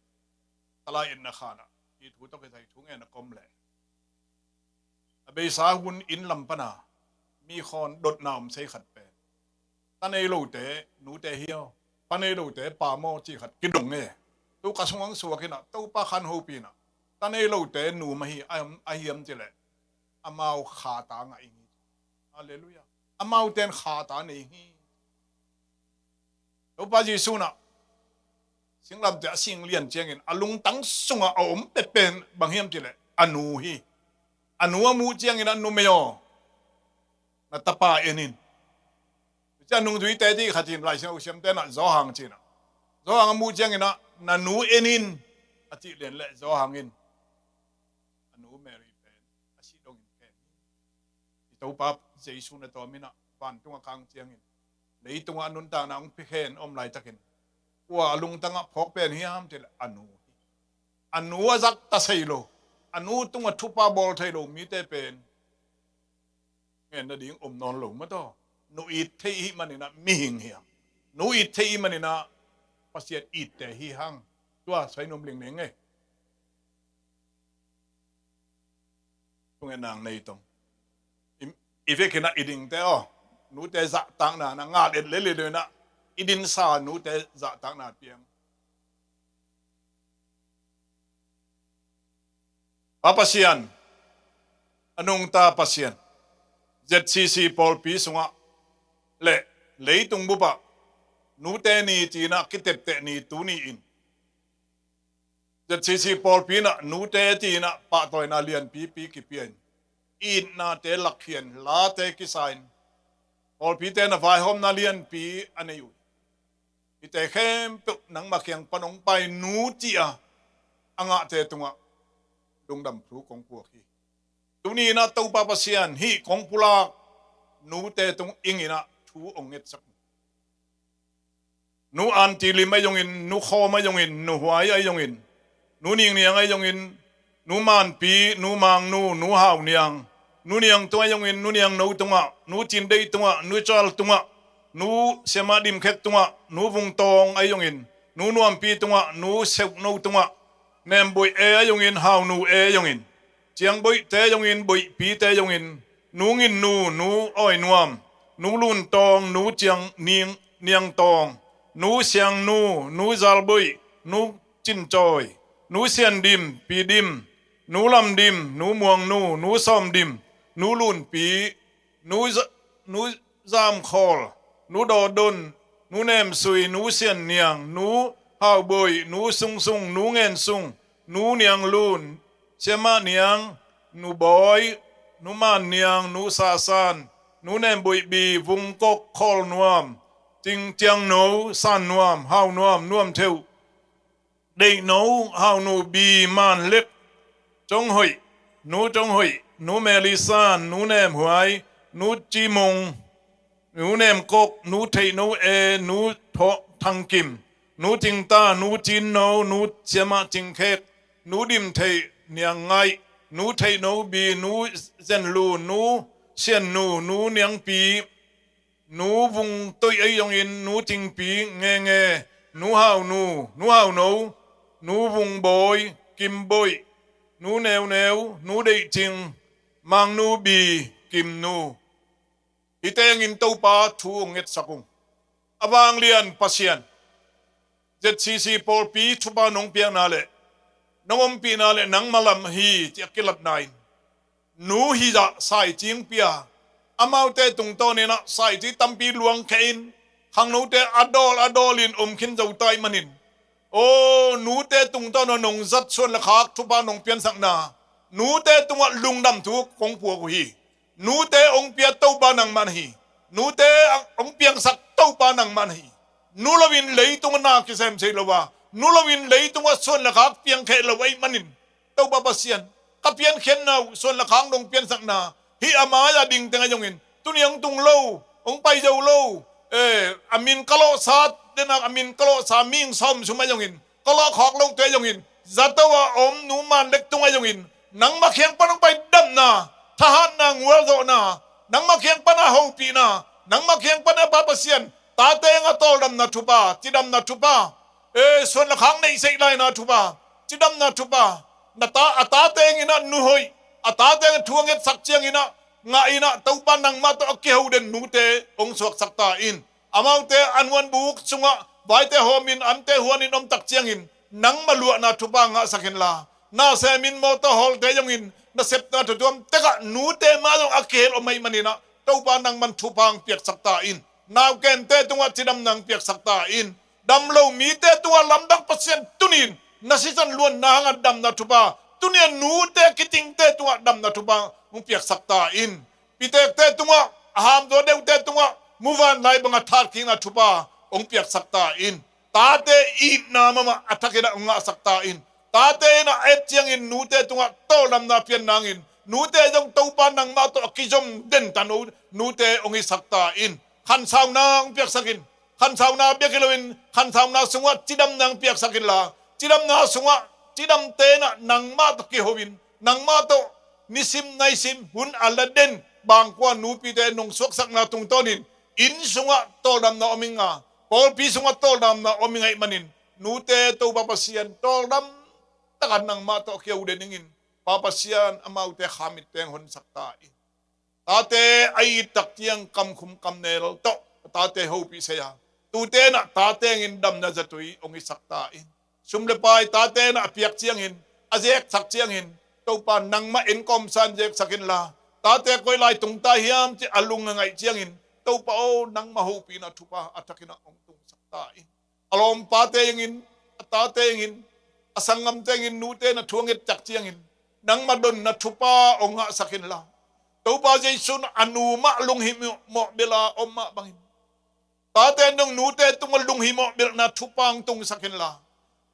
ตลาดอินนาคาน่ะอีถูต้องไปใส่ถุงเงี้ยนะกลมแหล่เบสาหุนอินลำปนามีคอนดดน้ำใส่ขัดเป็นตอนนี้เราเตะหนูเตะเหี้ยวตอนนี้เราเตะป่าโมจีขัดกินดงเงี้ยตู้กระชงสวกิน่ะตู้ป้าคันหูปีน่ะตอนนี้เราเตะหนูมาฮีไอเยี่ยมจีแหละอามาขาตาไงงี้ฮาเลลูยาอามาเต้นขาตาไงงี้ตู้ป้าจีสุน่ะสิ่งลำเตะสิ่งเลี้ยนเจียงเงินอาลุงตั้งส่งเอาเป็นบางเฮียมจีแหละอนูฮีอนูมูเจียงเงินอนูไม่ยอนัตตาป้าเอ็นินจะนุ่งดุยเตดีขัดทินไรเช่นอุชมเต้นน่ะจ้าหังจีน่ะจ้าหังมูเจียงเงินนันูเอ็นินอาทิเลียนเละจ้าหังเงินอนูเมรีเป็นอาชีดงเงินตัวปั๊บเจสุนตัวมินะวันตัวกลางเจียงเงินเลยตัวนุนตาหนังพิเคนอมไหลตะกินว่าลุงตั้งพกเป็นเฮียมเจลอนูจักตาไซโลอนูตัวทุบปาบอลไทยโลมีแต่เป็นเงินดิ่งอมนอนหลงมาต่อนูอิทเทอีมันนี่นะมีหิงเฮียนูอิทเทอีมันนี่นะปัสเซียอิทแต่ฮีหังตัวใส่นมเลี้ยงเลี้ยงไงตรงเงินนางในตรงอีเฟกินะอีดิ่งแต่อ๋อนูแต่จะตั้งนางาเด็ดเล่เลยนะอีดินซานูแต่จะตั้งนาเปียงอาปัสยันอนุงตาปัสยันZCC พอลปีสงะเละเลยตุงบุปะนูเตนีจีน่ะคิดเตนีตูนีอินZCC พอลปีน่ะนูเตจีน่ะปะตอยนาเลียนปีกิเปียนอินนาเตลักเขียนลาเตกิไซน์พอลปีเตน่ะไฟหอมนาเลียนปีอันนี้อยู่อีเตเข้มตุกหนังมาเคียงปนงไปนูจีอะอ่างะเตตุงะดงดำพลูของพวกฮีตุนีนะตัวปาปเซียนฮีของพุลานูเตตุงอิงอินะทูองเงสักนูอันตีลิไม่ยงอินนูคอไม่ยงอินนูหวายไอยงอินนูนิงเนียงไอยงอินนูมานปีนูมังนูหาวเนียงนูเนียงตัวยงอินนูเนียงนูตุงะนูจินเดยตุงะนูจอลตุงะนูเสมาดิมเขตตุงะนูวงตองไอยงอินนูนวมปีตุงะนูเสกนูตุงะเนมบุยเอยงอินหาวนูเอยงอินเจียงบุยเตยงอินบุยปีเตยงอินนูงินนูอ้อยนวมนูลุนตองนูเจียงเนียงตองนูเสียงนูซาลบุยนูจินจอยนูเสียนดิมปีดิมนูลำดิมนูมวงนูซ้อมดิมนูลุนปีนูซามคอลนูดอดนนูเนมซุยนูเสียนเนียงนูฮาวบุยนูซุงนูเงินซุงนูเนียงลุนเชมาเนียงนูบอยนูมานเนียงนูซาซานนูเนมบุยบีวุงกกคอลนวมจิงเจียงโนซานนวมฮาวนวมนวมเทวเด็กโนฮาวนูบีมานเล็กจงหอยนูเมลิซานนูเนมหวยนูจีมงนูเนมกกนูเทนูเอนูทอทังกิมนูจิงตานูจินโนนูเชมาจิงเคกนูดิมเทเนียงไงนูเทนูบีนูเซนลูนูเชียนนูเนียงปีนูวุงตุยไอยงอินนูจิงปีเงนูฮาวนูนูวุงบอยกิมบอยนูแนวนูเดจิงมังนูบีกิมนูอิเตงอินตูปาทูงเงตสักุงอวางเลียนปัสยันZCC พอลปีทุบานงเปียงนาเลน้องปีนาเลนังมาลำฮีที่กิลัดนายนูฮีจะใส่จิงเปียอามาเตตุงโตเนี่ยนะใส่ที่ตั้มปีหลวงเขินขังนูเตอดอลินขินเจ้าไตมันินโอ้นูเตตุงโตนนงจัดชวนละคักทุบานงเปียนสักนา nu te tunga lungdam tu kong pu ku hi nu te ong pia to ba nang man hi nu te ong piang sak to ba nang man hi nu lawin lei tunga na ki sem sei lawa nu lawin lei tunga son la khak piang khe lawai manin to ba pasian ka pian khen na son la khang dong pian sak na hi ama ya ding tenga jongin tuniang tung lo ong pai jo lo amin kalo sat dena amin kalo sa ming som suma jongin kalo khok long te jongin zatawa om nu man lek tunga jongin nang ma khiang panong pai dam na thahan na ngwal do na nang ma khiang pana ho pi na nang ma khiang pana pa pasian ta te nga tol dam na thupa tidam na thupa son la khang nei sei lai na thupa tidam na thupa na ta ata te ngina nu hoi ata te thuanget sak chiang ina nga ina tau pa nang ma to ki ho den nu te ong suak sak ta in amau te anwan buk sunga bai te homin am te huanin om tak chiang in nang malua na thupa nga sakin la na se min mo to hol te jong in na sep na to tuam teka nu te ma jong akel o mai manina tau pa nang man thupang piak sak ta in naw ken te tunga chidam nang piak sak ta in dam lo mi te tunga lamdang pasien tunin nasisan luan na nga dam na thupa tunia nu te kiting te tunga dam na thupa mung piak sak ta in pitek te tunga ham do deu te tunga muvan lai banga thar king na thupa ong piak sak ta in ta te I na mama atakina nga sak ta in ta te na et chiang in nu te tunga to lam na pian nangin nu te jong to pa nang ma to kijom den tanu nu te ong I sak ta in khan saw na ong piak sakin khan saw na biakilowin khan saw na sunga chidam nang piak sakin la chidam na sunga chidam te na nang ma to ki howin nang ma to nisim naisim hun aladen bang kwa nu pi te nong suak sak na tung tonin in sunga to dam na ominga pol pi sunga to dam na ominga manin nu te to papasian to dam takan nang ma to ki udeningin papasian amau te khamit teng hon sakta in tate ai tak tiang kam khum kam nel to tate ho pi saya tu te na tate ngin dam na zatui ongi sakta in sumle pai tate na piak chiang in azek sak chiang in to pa nang ma en kom san jek sakin la tate koi lai tung ta hiam chi alung ngai chiang in to pa o nang ma ho pi na thupa atakina ong tung sakta in alom pa te ngin tate ngin asangam te ngin nu te na thuanget chak chiang in nang ma don na thupa onga sakin la to pa jaisun anu ma lung hi mo bela omma bangin tate nong nu te tung lung hi mo bel na thupang tung sakin la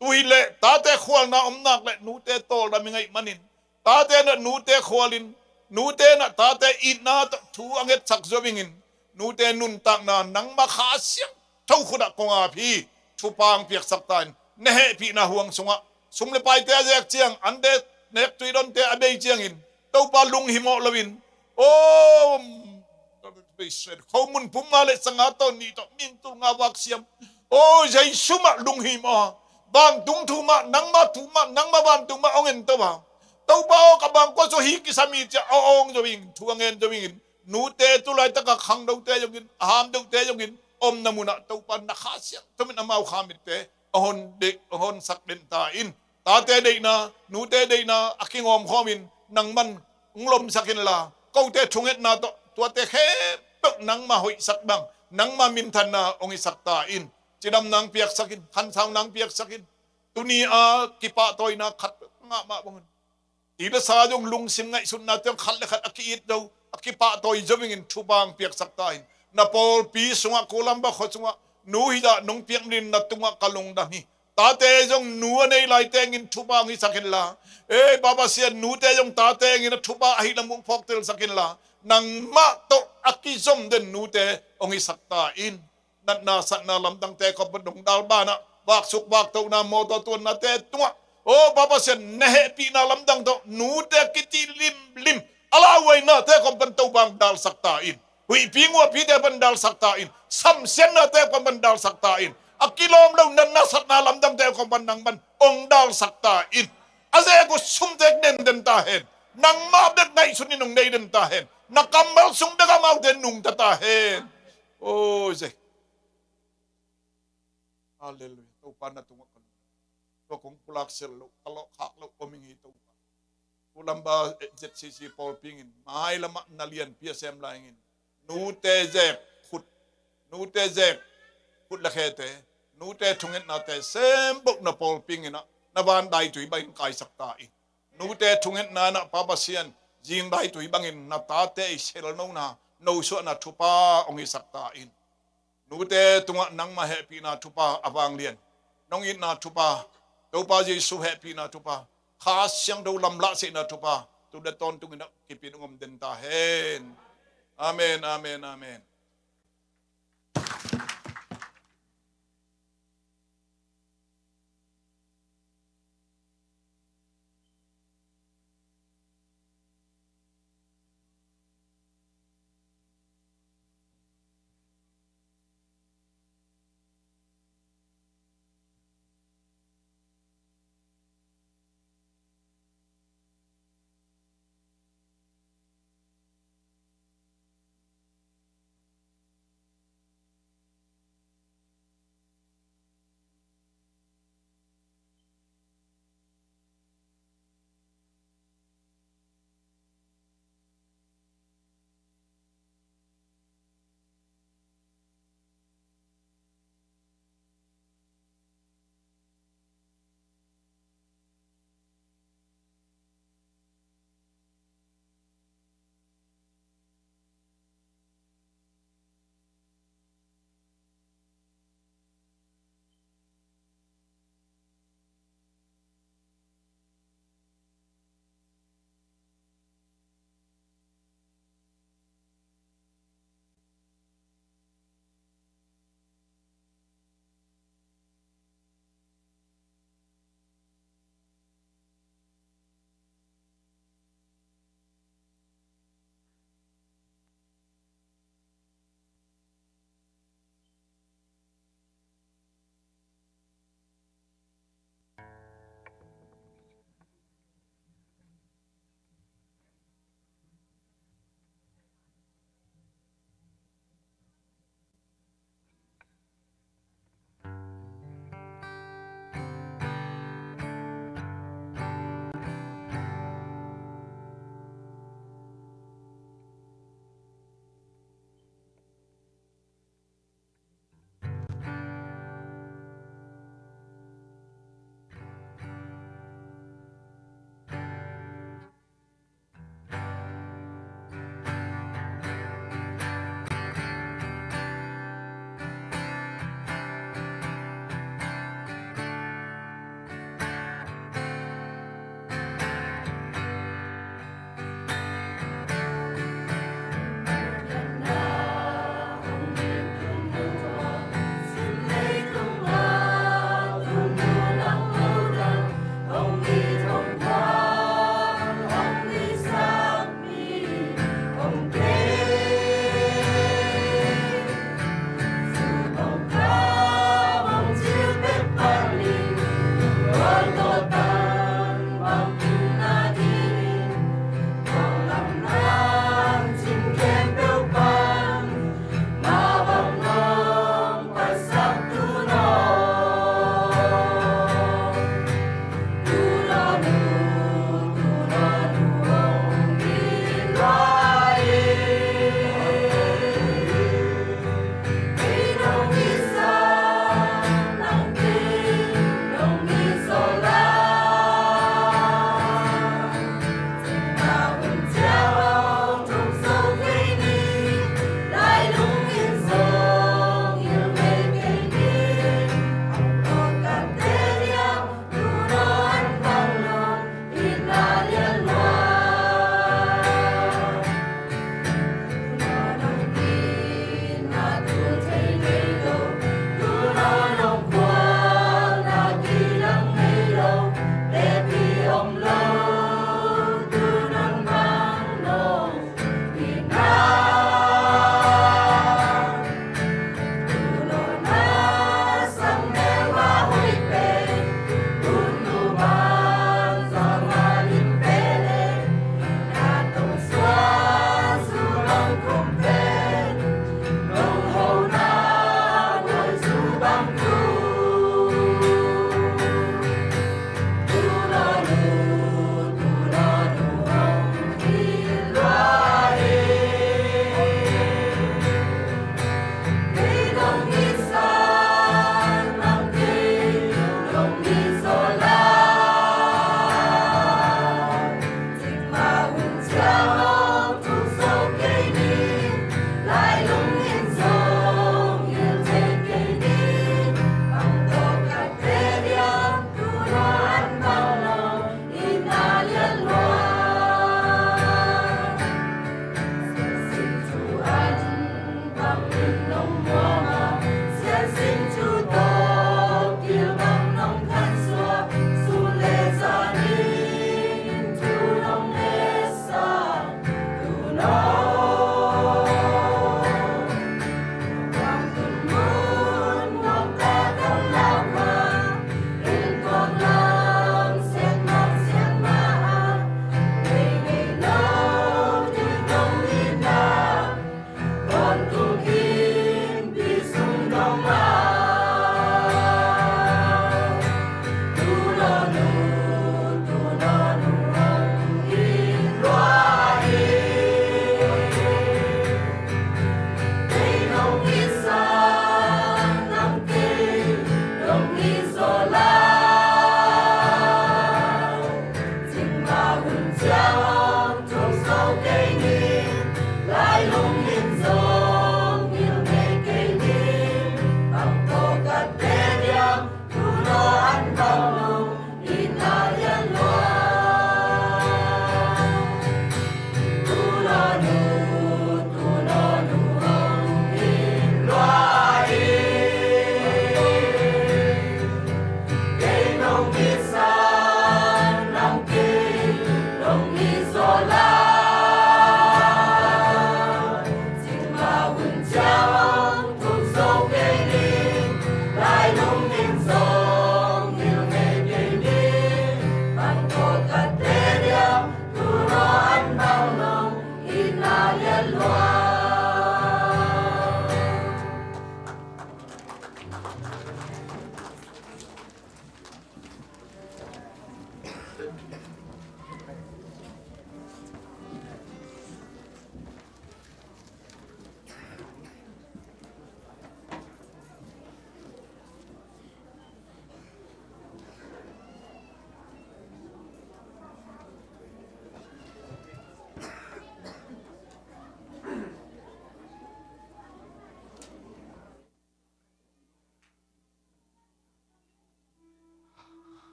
tuile tate khwal na omnak le nu te tol da mingai manin tate na nu te khwalin nu te na tate ina thu anget sak zobingin nu te nun tak na nang ma kha siang thau khuda konga phi thupang piak sak tan ne he pi na huang sunga sumle pai te ajek chiang ande nek tui don te adei chiang in to pa lung hi mo lawin o besed khomun puma le sanga to ni to min tu nga wak siam o jai suma lung hi mo bang tung thu ma nang ma ban tung ma ongen to ba to ba o ka bang ko so hi ki sami cha ong jowing thuangen jowing nu te tu lai ta ka khang do te jongin ham do te jongin om namuna to pa na kha siang to min amau khamit te hon dik hon sak den ta in ta te dei na nu te dei na akingom khomin nang man nglom sakin la ko te thunget na to tua te khe pek nang ma hoi sak bang nang ma min than na ongi sak ta in chidam nang piak sakin khan saw nang piak sakin tuni a kipa toy na khat nga ma bongun ila sa jong lung sim ngai sun na teng khat le khat akiit do akipa toy joming in thubang piak sak ta in na pol pi sunga kolamba kho sunga nu hi da nong piak nin na tunga kalung da hi ta te jong nu nei lai teng in thubang hi sakin la baba sian nu te jong ta te in thuba hi lamung phok tel sakin la nang ma to akizom den nu te ongi sakta in nat na sak na lamdang te ko bedong dal bana wak suk wak to na mo to tun na te tua o baba sian ne pi na lamdang to nu te kiti lim alawai na te ko ben to bang dal sakta in hui pingwa pi te ben dal sakta in sam sen na te ko ben dal sakta in akilom lo nan na sat na lamdang te ko ben nang ban ong dal sakta in aze ko sum tek den ta hen nang ma det nai sunin nong nei den ta hen nakamal sung daga mau den nung ta ta hen oh ze haleluya to pa na tunga kan to kong pulak sel lo kalo khak lo omingi to ulamba ZCC Paul pingin mai lama nalian PSM laingin nu te zek khut la khete nu te thunget na te sem bok na Paul pingina na ban dai tui bain kai sakta in nu te thungin na na pa pasian jing dai tui bangin na ta te sel no na no so na thupa ong isak ta in nu te tunga nang ma happy na thupa awang lian nong in na thupa to pa jesu happy na thupa khas siang do lam la se na thupa tu da ton tu na kipin ngom den ta hen amen amen amen.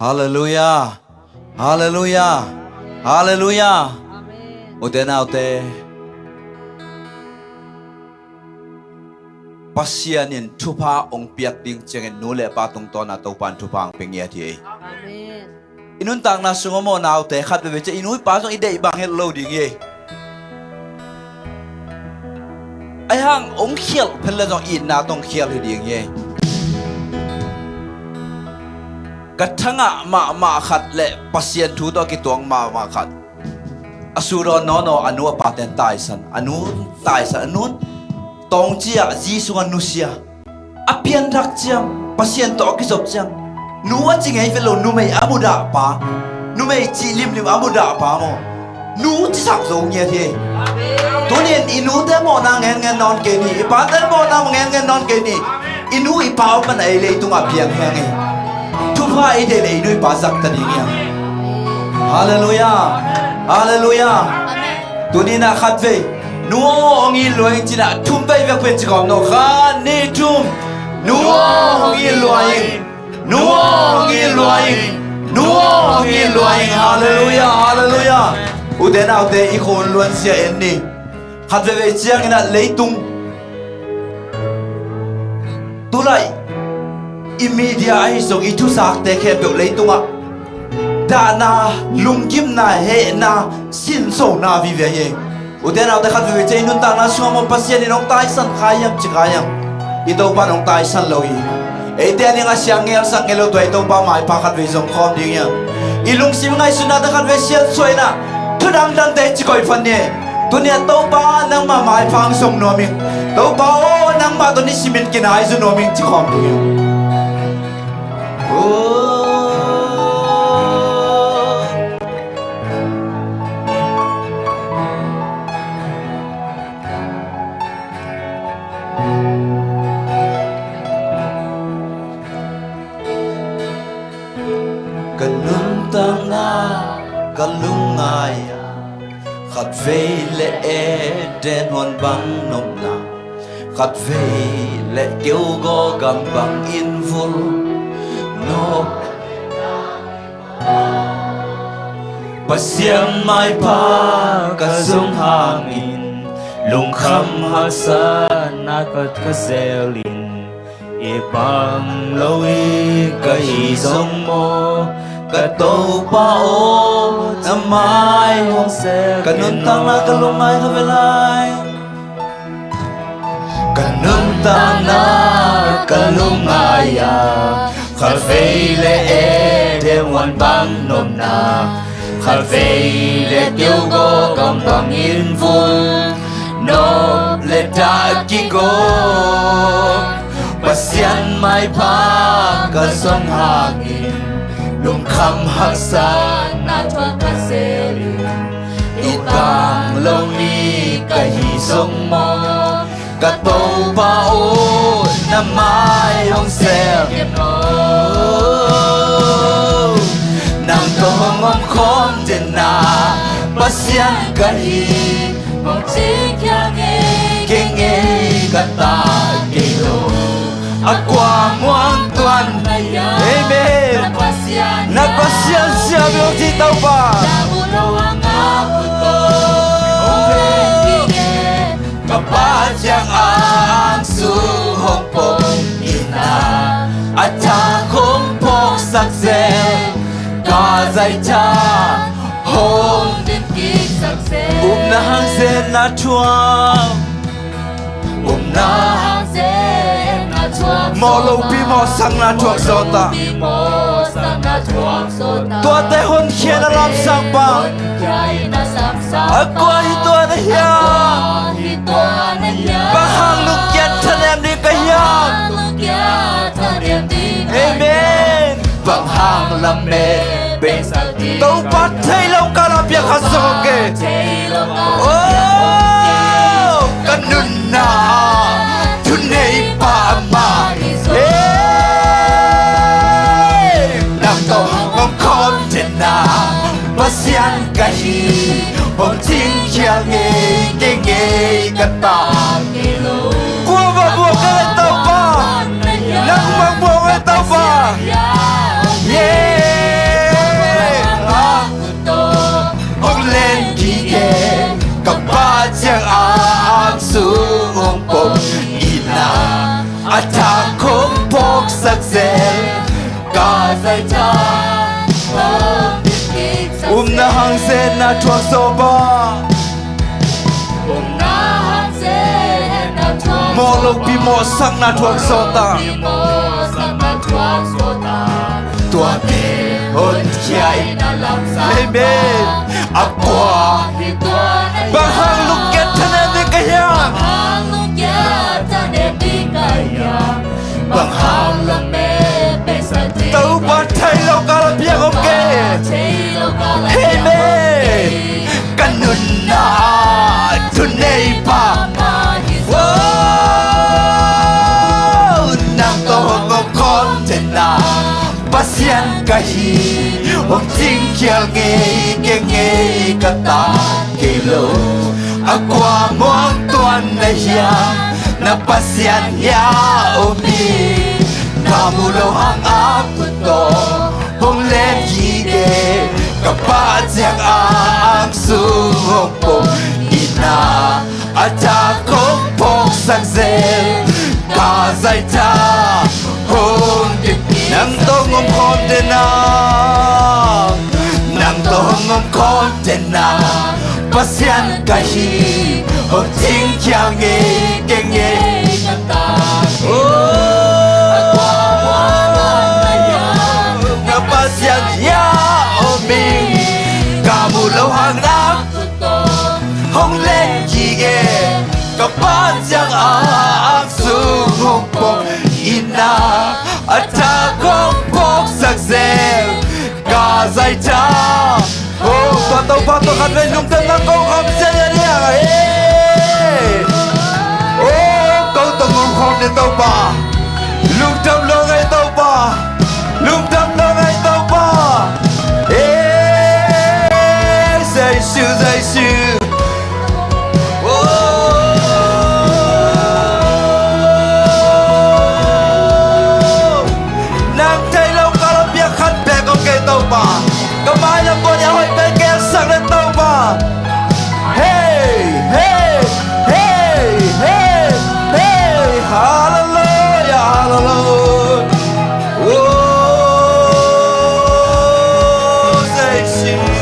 Hallelujah. Hallelujah. Hallelujah. Ute na ute. Pasianin tupa ong piat ding cengin nule patung tona taupan tupa ang pengya di. Amen. Inun tang na sungomo na ute khat bebe inui pasong ide ibang hello ding ye. Ai hang ong khiel phela jong in na tong khiel ding ye. Katanga ma khat le pasien thu to ki tuang ma khat asuro no anu paten taisan anu taisan anu tong chia ji sungan nusia apian rak chiam pasien to ki sop chiam nuwa chingai velo nu mei amuda pa nu mei chi lim amuda pa mo nu chi sak zo nge the tunin inu te mo na ngen non ke ni pa te mo na ngen non ke ni inu I pau man ai le tung apian hang Tupa ide le inui pasak tadi niya. Hallelujah. Hallelujah. Tunina khatve. Nuo ongi loing cina tumpai vek pen cikom no khan ni tum. Nuo ongi loing. Nuo ongi loing. Nuo ongi loing. Hallelujah. Hallelujah. Uden au te ikon luan sia enni. Khatve ve ciang ina leitung. Tulai. Imedia ai song itu sak te khe pe leitunga da na lungkim na he na sin so na vi ve ye uden au de khat ve che nun ta na sumo pasien ni nong tai san khayam chi khayam I to pa nong tai san lo hi e te ni nga siang ngel sang ngelo to to pa mai pa khat ve jong khom ding ya I lung sim ngai suna da khat ve sian soi na thudang dan te chi koi phan ne tunia to pa nang ma mai phang song no mi to pa o nang ma to ni simin kinai zu no mi chi khom ding ya Kanung tang na kalungaya khat ve le den hon bang nom na khat ve le kêu go gam bang in vul no pasiam mai pa ka sung hangin lung kham ha sa na ka selin e bang loi ka hi song mo ka to pa o na mai hong se kanun tang na kalungay ka velai kanun tang na kalungaya khal vei le dem wan bang nom na khal vei le kêu go kam bang in vul no le ta ki go pasian mai pa ka song hangin lung kham hak sa na thwa ka seli ibang lo ni ka hi song mo ka to pa o na mai hong sel nang to ngom khom den na pasian ka hi mong chi kya nge ka ta ke lo akwa muang tuan amen nagpasyan siya bilang si tao pa kapag siyang ang suhong pong ina at akong pong saksel kazay cha hong din kik saksel umnahang sen na chuang umnahang sen na chuang molo pi mo sang na chuang sota tua te hon khia na lam sang pa akwa hi tua na hiya bahang lukyan thanem ni ka hiya amen bahang lamme tau pat thai long ka la pia kha so ke oh kanun na tu nei pa ma pasian kahi hong ting kia nge kata kwa ba bu ka tao pa nang mang bu ka tao pa yeah dây cha hôm kịch na hang se na thuak so ba na hang se na thuak mo lo pi mo sang na thuak so ta mo sang na thuak so ta tua te hon chai na lam sa le ben akwa hi tua ba hang lu ket thane de ka ya hang lu ket thane de ka ya ba hang lu me pe sa ti tau ba thai lo ka la pia ko ke hey me kanun na tu nei pa nang to ngom kon te na pasian ka hi hom ting kia nge ka ta ke lo akwa mo tuan na ya na pasian ya omi kamu lo hang aku to hong len yi de kapat yang ang sungok po ina ata kong pok sakzel ka zai ta hong di nang to ngom kon de na nang to ngom kon de na pasian ka hi hong ting kyang nge kata pasian ya omi kamu lo hang nam hong len ki ge kapat yang ang su hong pong ina ata kong pok sakzel ka zai ta oh pato kan ven nung tan kong ham se ya oh kau tong ngom khom de tau ba lung tam lo ngai tau ba lung tam lo ngai tau ba say shoe nang thai lo ka lo bia khat pe ko ke tau ba ka mai la ko ya hoi pe ke sang le tau ba hey hallelujah oh say shoe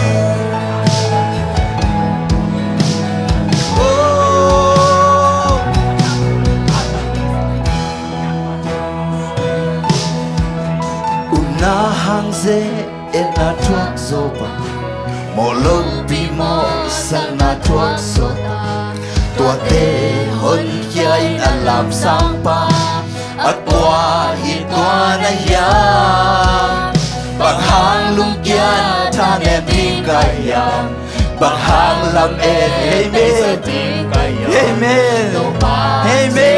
na hang ze en na thuak so ba mo lo pi mo sang na thuak so tua te hon kiai na lam sang pa at qua hi tua na ya bang hang lung kian tha ne pi ka ya bang hang lam en hey me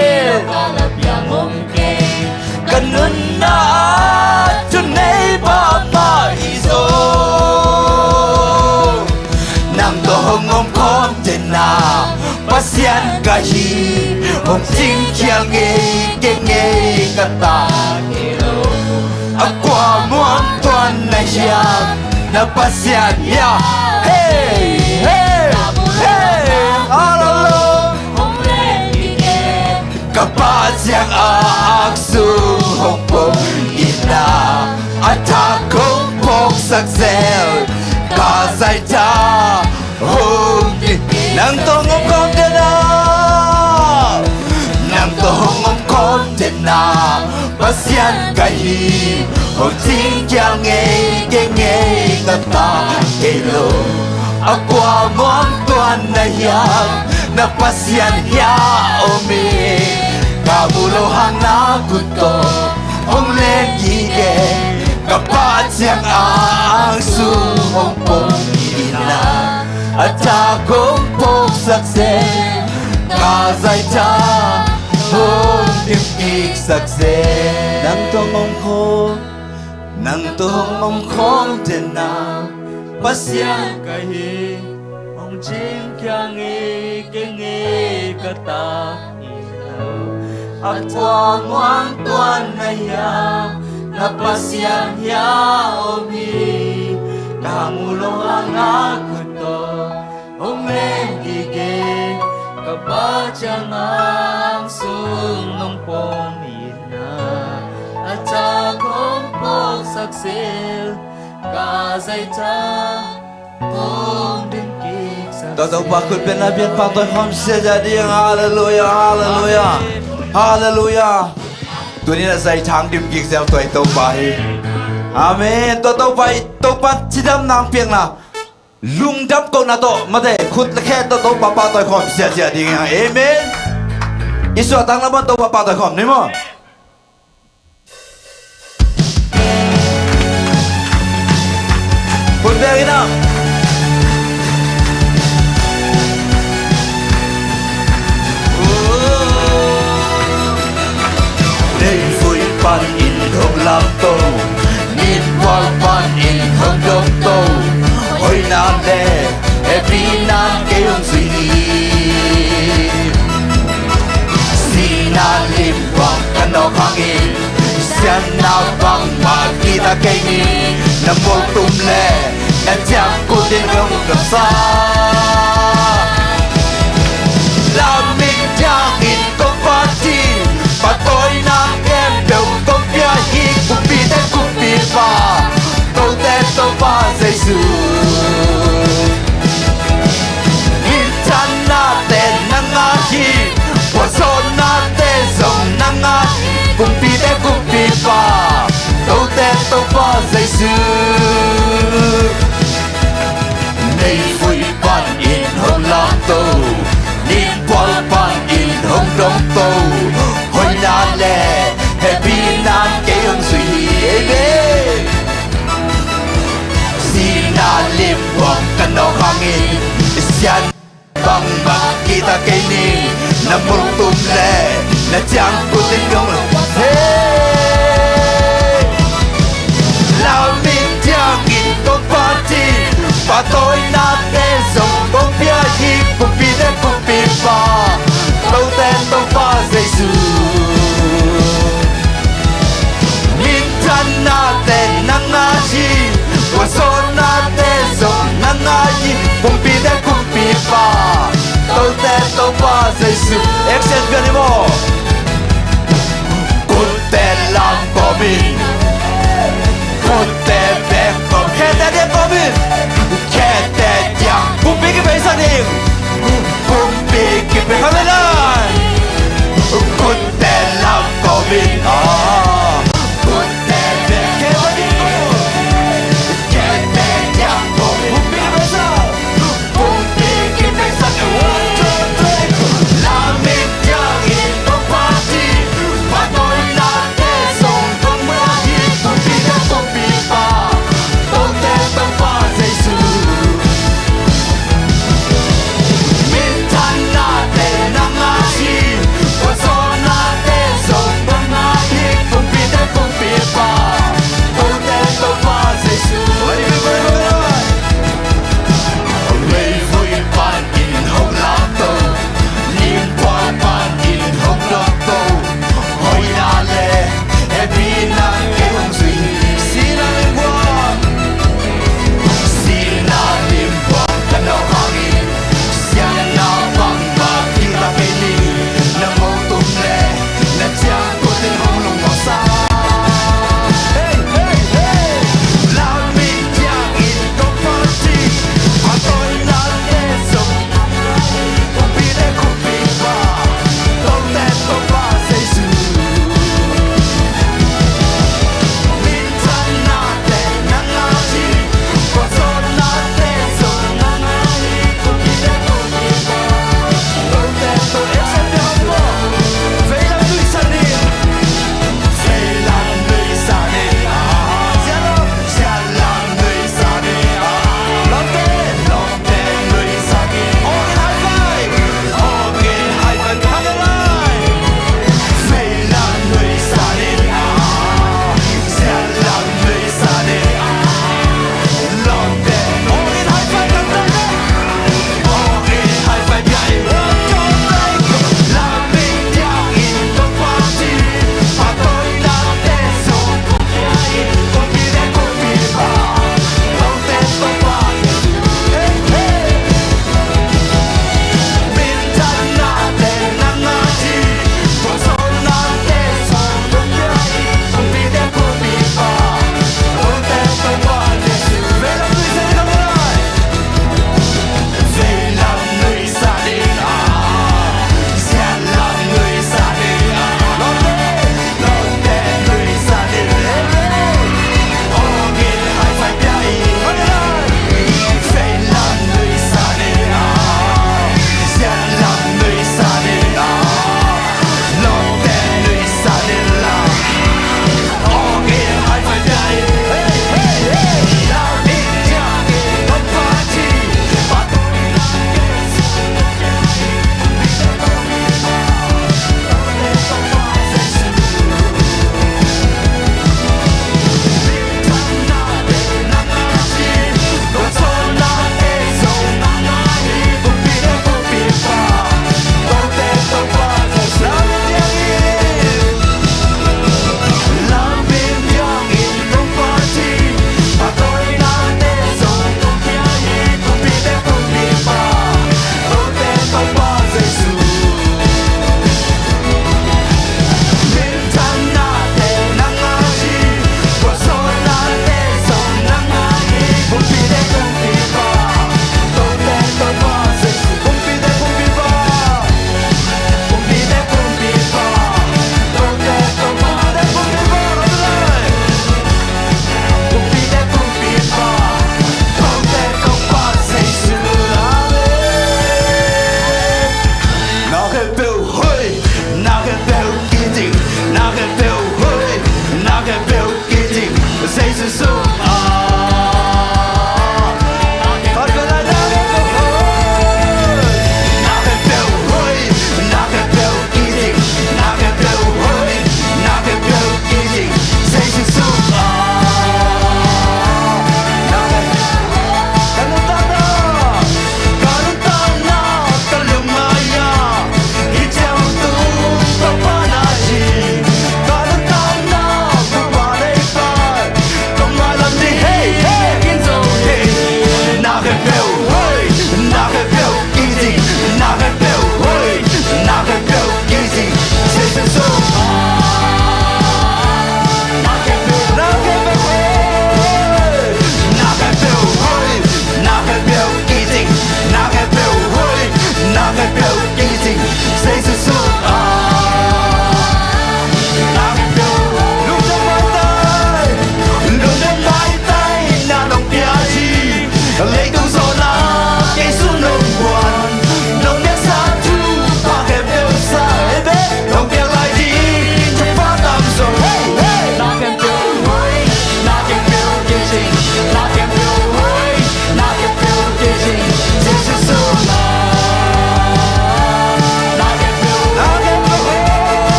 kanun na tu nei ba ma izo nang to ngom kon te na pasian ka hi hom ting kiang nge ka ta akwa muang tuan na ya na pasian ya hey kapat yang ang su hong pong ina ata kong pok sakzel ka zai ta hong nang to ngom kon de na nang to ngom kon de na pasian ka hi hong ting kyang nge ka ta hello akwa mon tuan na yang na pasian ya omi kamu lo hang na kuto hong len ki ge kapat yang ang su hong pong ina ata kong pok sakse ka zai ta hong tim ik sakse nang to ngom khom te na pasian ka hi hong chim kyang nge ka ta akwa muang tuan na ya na pasian ya omi kamu lo ang aku to omegige kapachang ang sung nong pong ina at sa kong pong saksa xel cả dây cha ôm đến kỳ Tôi đâu bà khuyên bên là biên phang tôi không sẽ ra đi. Hallelujah, hallelujah, hallelujah. Tôi đi là dây tháng điểm kịch gieo tôi tàu bà hi. Amen. Tôi tàu vậy tàu bà chỉ đâm nàng pieng là lung đâm câu nào tôi mà để khut là khe tôi tàu bà tôi không sẽ ra đi. Amen. Isu tăng lắm tàu bà tôi không, đúng không? Khuyên bên cái nào? Nên vui pan in không làm tô Nên quang pan in không đông tô Hồi nan lệ happy nan kêu suy Si nan lim quang kan no khang in Sian na bang ma kita kay ni Na mo tum le Na jam ko din ngong gặp sa La mình jang in công phát chi Và tôi nàng em đều công bia hi Cũng bị tên cũng bị bà Tôi tên tôi bà dây dụ Nhìn chăn na tên năng ngã hi Quả số na tên dòng năng ngã Cũng bị tên cũng bị bà Tôi tên tôi bà dây dụ Này vui bàn in hông làm tô Nhìn quang bàn in hông đông tô Hồi nan lệ happy nan kay hong suy Amen. Si nan lim quang kan no hangin Sian bang bang kita kay ni Na mong tum le Na chang ko tin ngong Hey Lao min chang in công phát chi Và tôi na tên dòng công bia hi Cũng bị tên cũng bị bà Đâu tên đâu bà dây dụ Nhìn chân na tên năng ngã chi Và số na tên dòng năng ngã hi Cũng bị tên cũng bị bà Đâu tên đâu bà dây dụ Action gần đi mô Cút tên làm có mình Cút tên bẹp có khen tên đẹp có mình Khen tên chẳng cũng bị cái bấy gia đình Cũng bị cái bấy khám lên Cút tên làm có mình Cút tên bẹp khen tên đi Khen tên chẳng cũng bị cái bấy gia Cũng bị cái bấy gia đình One, two, three Là mình chẳng in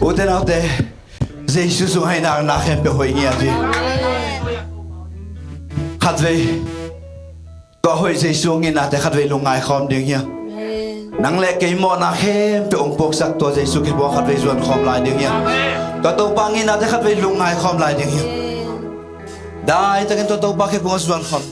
Uten out there, Jesus u hay na khem pe hoi ngia ji. Khat ve có hoi Jesus ngi na te khat ve lungai khom ding hia. Nang le ke mo na khem pe ong pok sak to Jesus ki bo khat ve zuan khom lai ding hia. Ka to pa ngi na te khat ve lungai khom lai ding hia. Dai ta ken to pa ke bo zuan khom.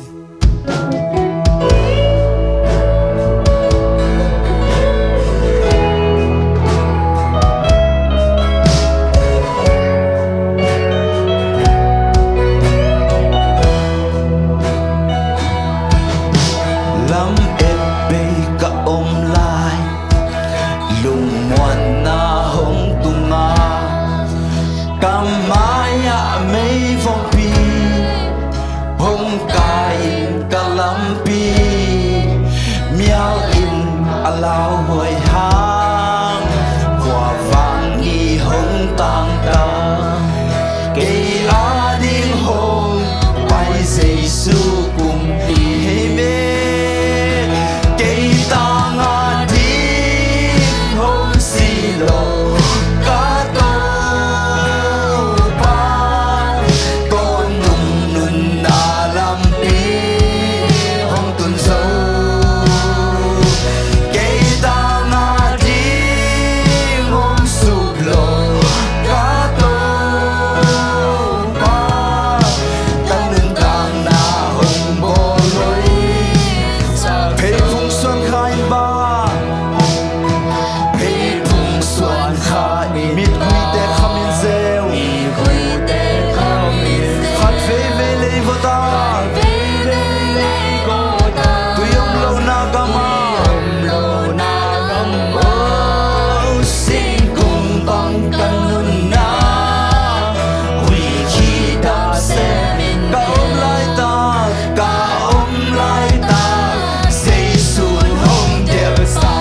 Lao hồi hang qua vang nghi hồng tang tang cây á điên hồng bay Giêsu cùng đi hay mê cây tang á điên hồng xì lô cá tô ba con nung nun na lam đi hồng tuần dâu mit hui te khamin zeu Quy tế không in khat ve ve le vota tu yom lo na gama oh sing kung bang kan nun na hui khi da se ka om lai ta ka om lai ta say sun hong der sa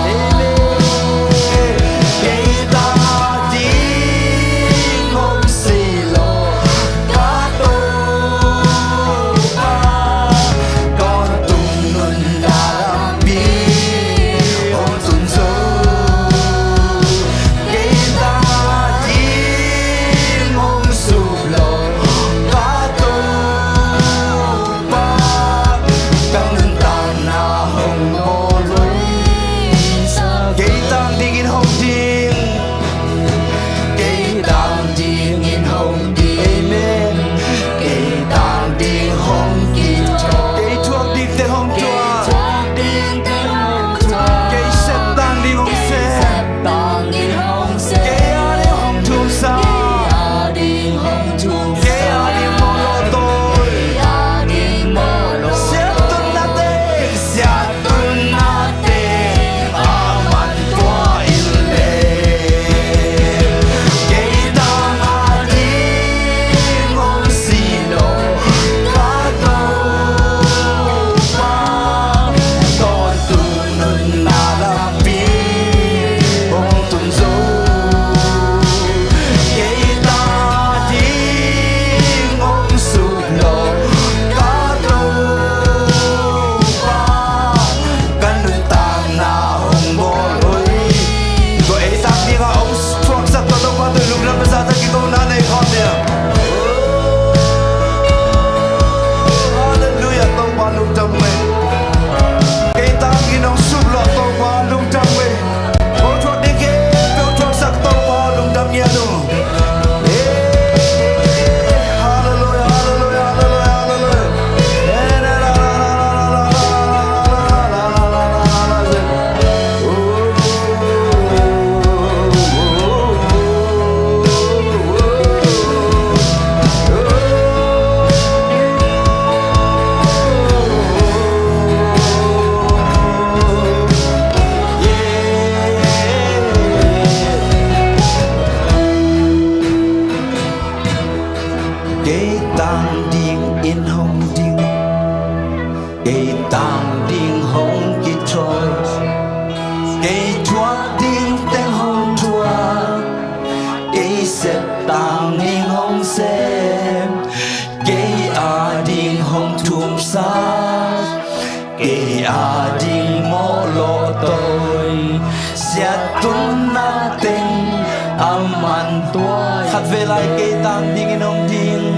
khát về lại cây tang đi in hồng điên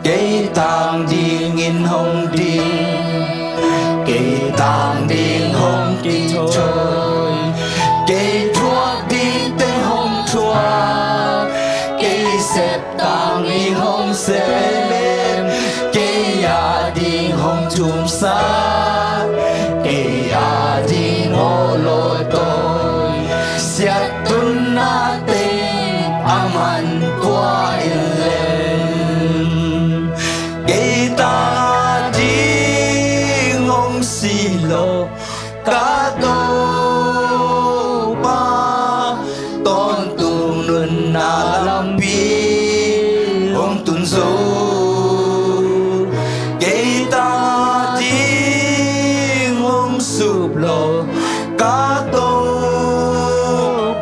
cây tang đi in hồng điên cây tang đi hồng kỳ trôi cây thua đi tên hồng thua cây xếp tang đi hồng xếp cây ya đi hồng chùm sa cây ya đi ngô lôi tôi xiết tuân na aman tua ilen cây ta đi ngong xì lô cá tô ba tôn tu nun na lam pi ông tun zo cây ta đi ngong sụp lô cá tô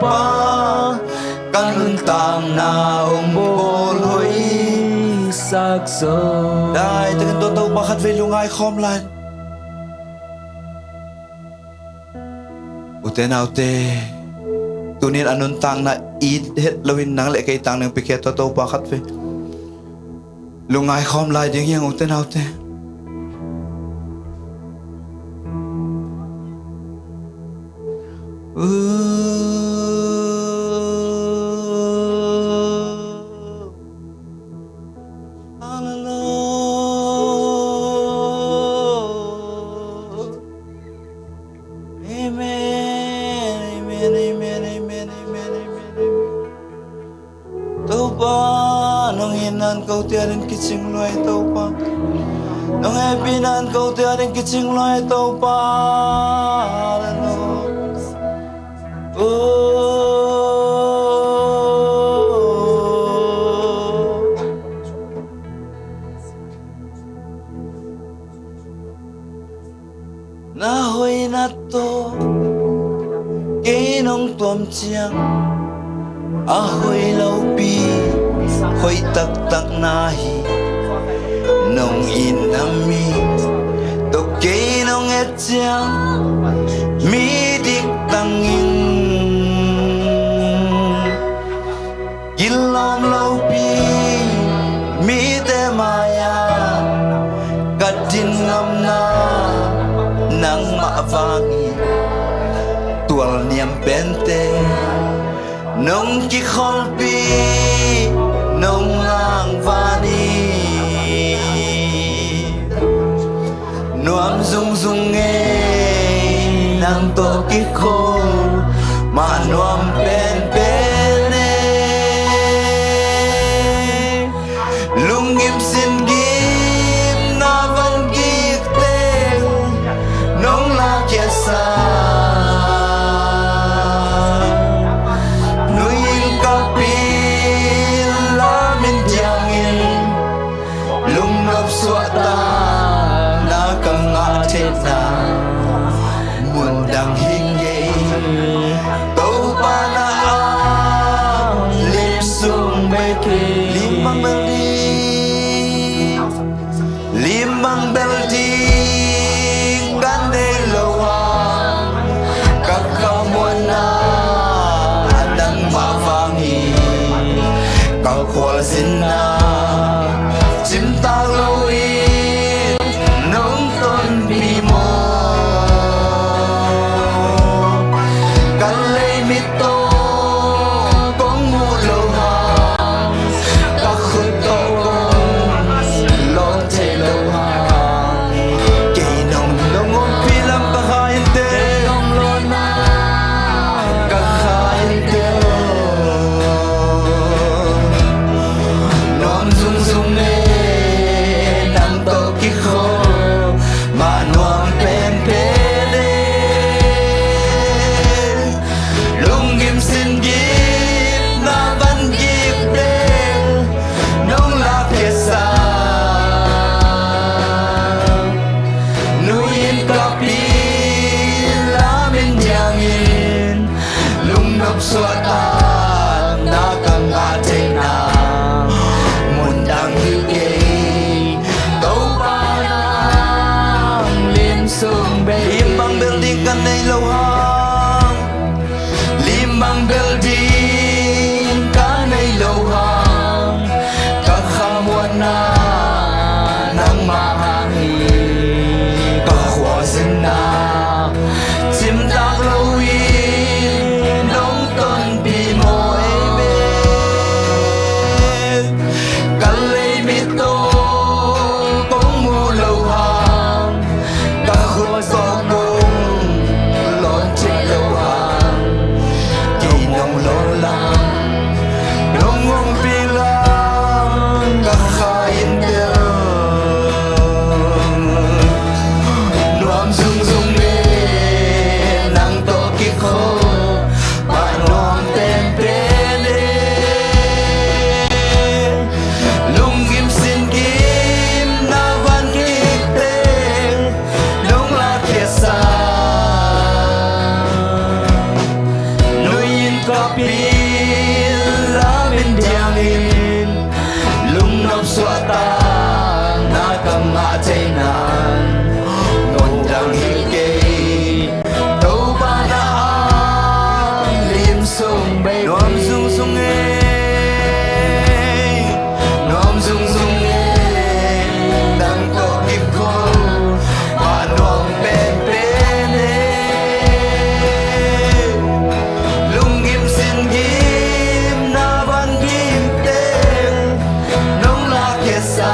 ba căn tam na ông bồ lối sắc sơ đại từng tô tô ba khát về lung ai khom lại uten nào te tunin anun tang na eat hết lawin nang lệ cây tang nang piket tô tô ba khát về lung ai khom lại tiếng yang uten nào te Amen, amen, amen, amen, amen, amen. pa nong hinan kau tiarin kicing loy tau pa nong epinan kau tiarin kicing loy tau pa na hoi na to ke nong tuam chiang a hoi lau pi hoi tak tak nahi nong in ami to ke nong et chiang mi dik tangin gilom lau pi mi te maya kadin ngam na nang maavangi tual niam bente nong ki kholpi nong ang vani nuam zung zung e nang to ki khol ma nuam pen pen e lungim sin gim na van gik te nong la kia sa nuin kapil la min jangin lung nop suata na kang atet na mundang hinge tau pa na ang lim sung meke limang beldi gande lawang kakamwana nang mavangi kakwal sinna cinta lawin nong ton bimo kalay mito kong mulawang kakuto kong long telawang kay nong nongong pilang kakain te nong lona kakain te nom zung zung e nang toki ko manuang pen pele lungim sin gip na van gip del nong la kesa nuin kapi lamin jangin lung nop suata na kang ating na mundang higay tau pa nang lim sung bay limang building kan ay lawang limang building kan ay lawang kakamuan na ng mahangin kakwasin na simtak lawin nong ton bimo ebe kalay mito kong mulawang kakwasin kong lonche lawang kinong lolang nongong bilang kakain del nuam zung zung e nang toki ko panom tempene lungim sin gim na van gikte nong la kesa nuin kapil lamin diangin lung nop suata na kang atainan ngondang higay tau pa na ang lim sung bay nom sung sung e nom sung sung e nang toki ko panom pen pen e lungim sin gim na van gim te nong la kesa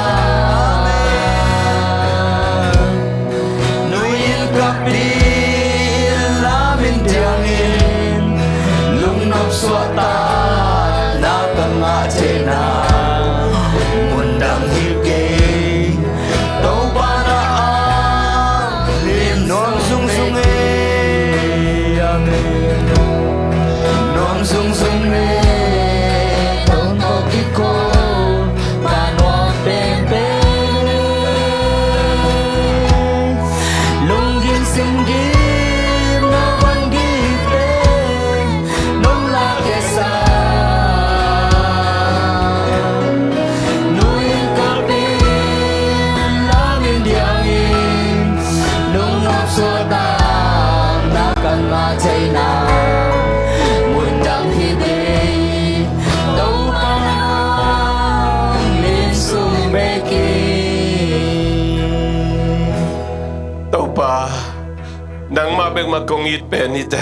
beng makongit penite.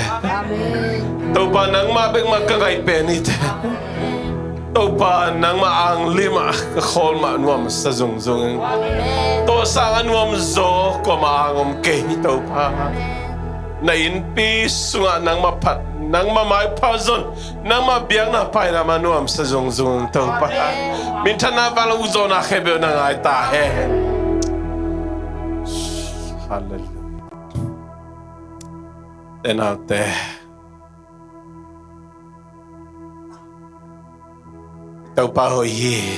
Tau pa nang mabeng makagay penite. Tau pa nang maang lima kakol maanuam sa zungzung. To sa anuam zo ko maangom kay tau pa. Na inpi sunga nang mapat nang mamay pazon nang mabiyang na pay na manuam sa zungzung tau pa. Minta na valang uzo na khebe nang ay tahe. Hallelujah. Then out there. Itaw pa hoyi.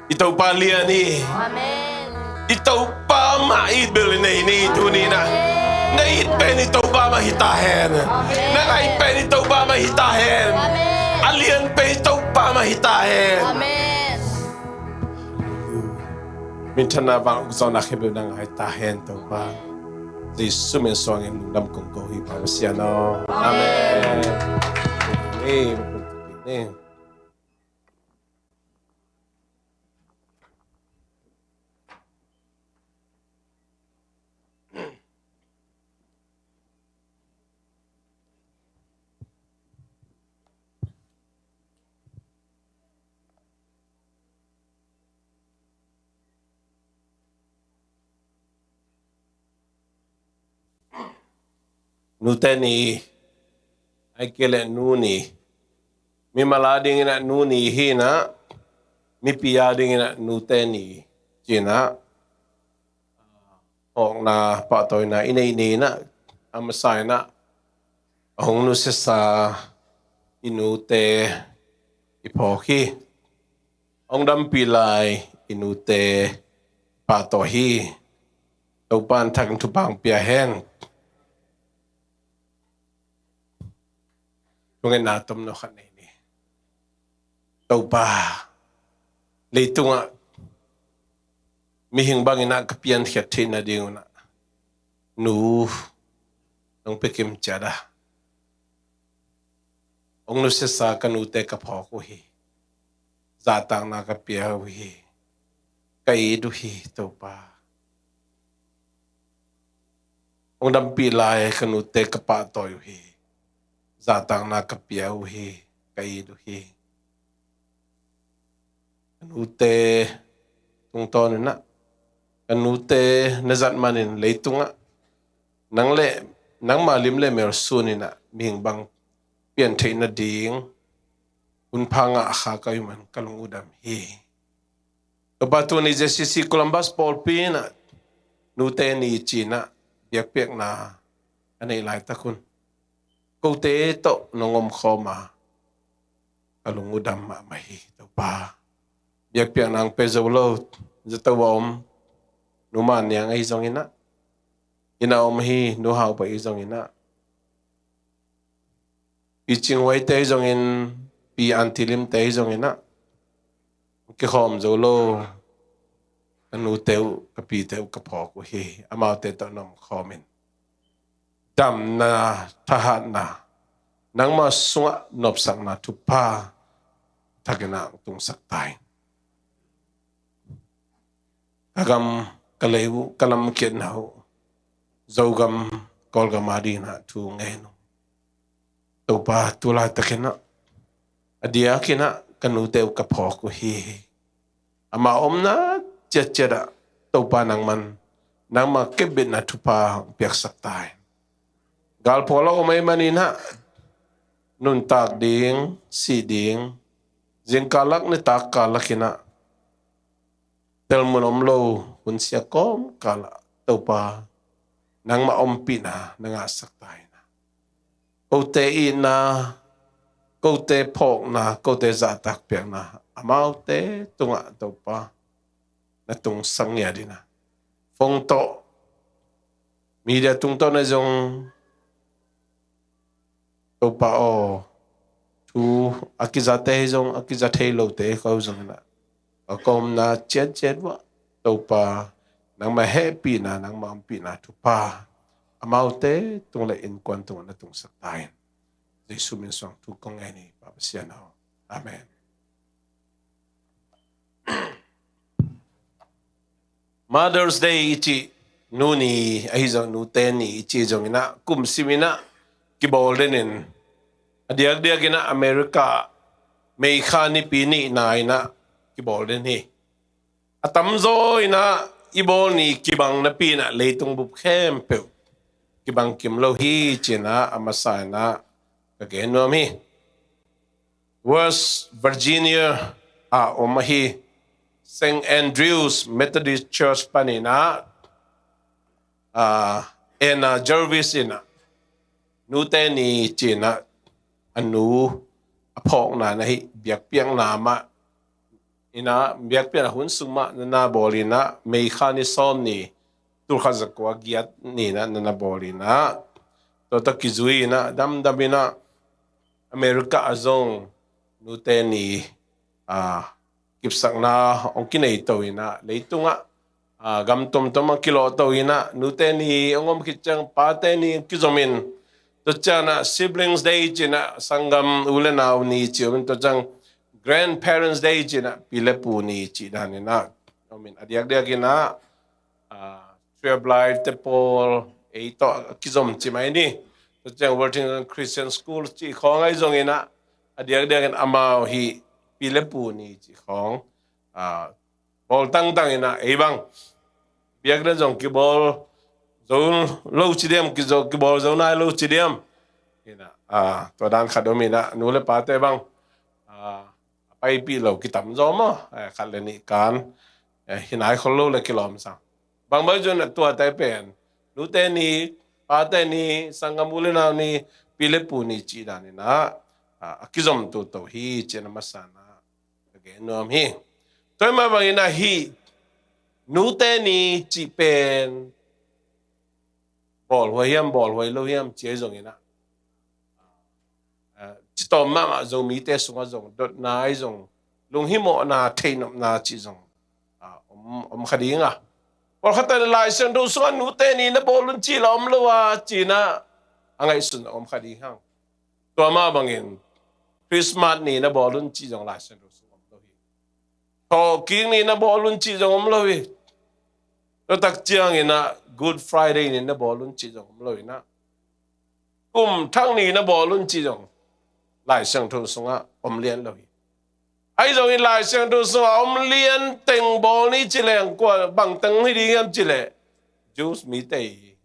Itaw pa liani. Amen. Itaw pa maibel na ini tunina. Naipen itaw ba mahitahen. Naipen itaw ba mahitahen. Alian pe itaw pa mahitahen. Amen. Minta na bang usaw na khibe nang mahitahen itaw pa. Jesus men song in lungdam kong kohi pa siya no. Amen. Amen. Nuteni ay kele nuni mi malading ina nuni hina mi piyading ina nuteni jina ong na patoy na ina amasay na ong nusisa inute ipoki ong dampilay inute patohi taupan tag tupang piyahen Tungin natom no kanini. Tau pa. Leito nga. Mihing bang inakapian hiyatin na diyo na. Nu. Nung pikim tiyada. Ong nusisa kanute kapokuhi. Zatang nakapiyahuhi. Kaiduhi tau pa. Ong dampilay kanute kapatoyuhi. Zatang nakapiyahuhi, kaiduhi. Kanute, tungton na. Kanute, nazat manin, leito nga. Nang malim le mersuni na, mihing bang piyantay na ding, unpa nga kayo man, kalungudam hi. Kabato ni Jesse Columbus Paul Pina, nute ni China, biyak-biyak na, anay takun. Kau te to nongom koma kalungudam mahi to pa biak piang nang pezolo zatawom numan yang ai zong ina om hi nu hau pa izong ina piching wai te zong in pi antilim te zong ina ke khom zolo anu teu kapi teu kapok hi amau te to nom khomin dam na tahat na nang masunga nopsak na tupa tagina tung saktay agam kalewu kalam kit na ho zogam kolgamadi na tu ngeno tupa tulay takina adia kina kanute kapok hi ama omna chechera tupa nang man nang makibit na tupa piak saktay gal polo umay manina nun tak ding si ding jing kalak ni tak kalakina tel monomlo kun siya kom kala topa nang maompi na nangasaktay na kote ina kote pok na kote zatak piang na amaw te tunga topa na tung sangya din na fong to media tung to na jong topa o tu akizate zong akizate lo te ko zong na akom na chet wa topa nang ma happy na nang ma ampi na tupa amaute tung le in kwantung na tung saktayin Jesu min song tu kong ani papasya na amen. Mother's Day iti nu ni ai zong nu te ni chi zong ina kum simina ki bol denin adiak dia kina Amerika mei khani pini na ina ki bol den hi atam zo ina ibol ni kibang na pina leitung bup khem pe kibang kim lo hi china amasa na kageno mi West Virginia omahi St. Andrews Methodist Church panina Jervis ina nute ni china anu apok na nahi biak piang nama ina biak piang hun suma na bolina mei khani som ni turkha zakwa giat ni na bolina to ta kizui na dam damina America azong nute ni kipsak na ongkinai to ina leitunga gam tom tom kilo to ina nute ni ongom kichang pate ni kizomin to chana siblings day china sangam ulena ni chiom to chang grandparents day china pilepu ni chi danina I mean adiak dia kina Trailblight Temple to kizom chi mai ni to chang Worthington Christian School chi khong ai zong ina adiak dia kan amao hi pilepu ni chi khong bol tang tang ina bang biak da zong ki bol zo lo chi dem ki bol zo nai lo chi dem ina to dan khadomina nu le pa te bang pai pi lo ki tam zo mo khat le ni kan hinai khol lo le kilom sa bang ba jo na to tai pen nu te ni pa te ni sangamule na ni pilepu ni chi da ni na akizom to hi chena masana ge nom hi toy ma bang ina hi nu te ni chi pen bol hoi lo hiam che zong ina chi to ma zo mi te sunga zong dot nai zong lung hi mo na thein na chi zong khadinga por khata lai sen do so nu te ni na bolun chi lom lo wa chi na angai sun khadinga to ma bangin Christmas ni na bolun chi zong lai sen do so lo hi to king ni na bolun chi zong lo hi to tak chiang ina Good Friday ni na bolun chi jong loi na thang ni na bolun chi jong lai sang thu sunga lian loi ai jong in lai sang thu sunga lian teng bol ni chi leng kwa bang teng hi ding am chi le juice mi te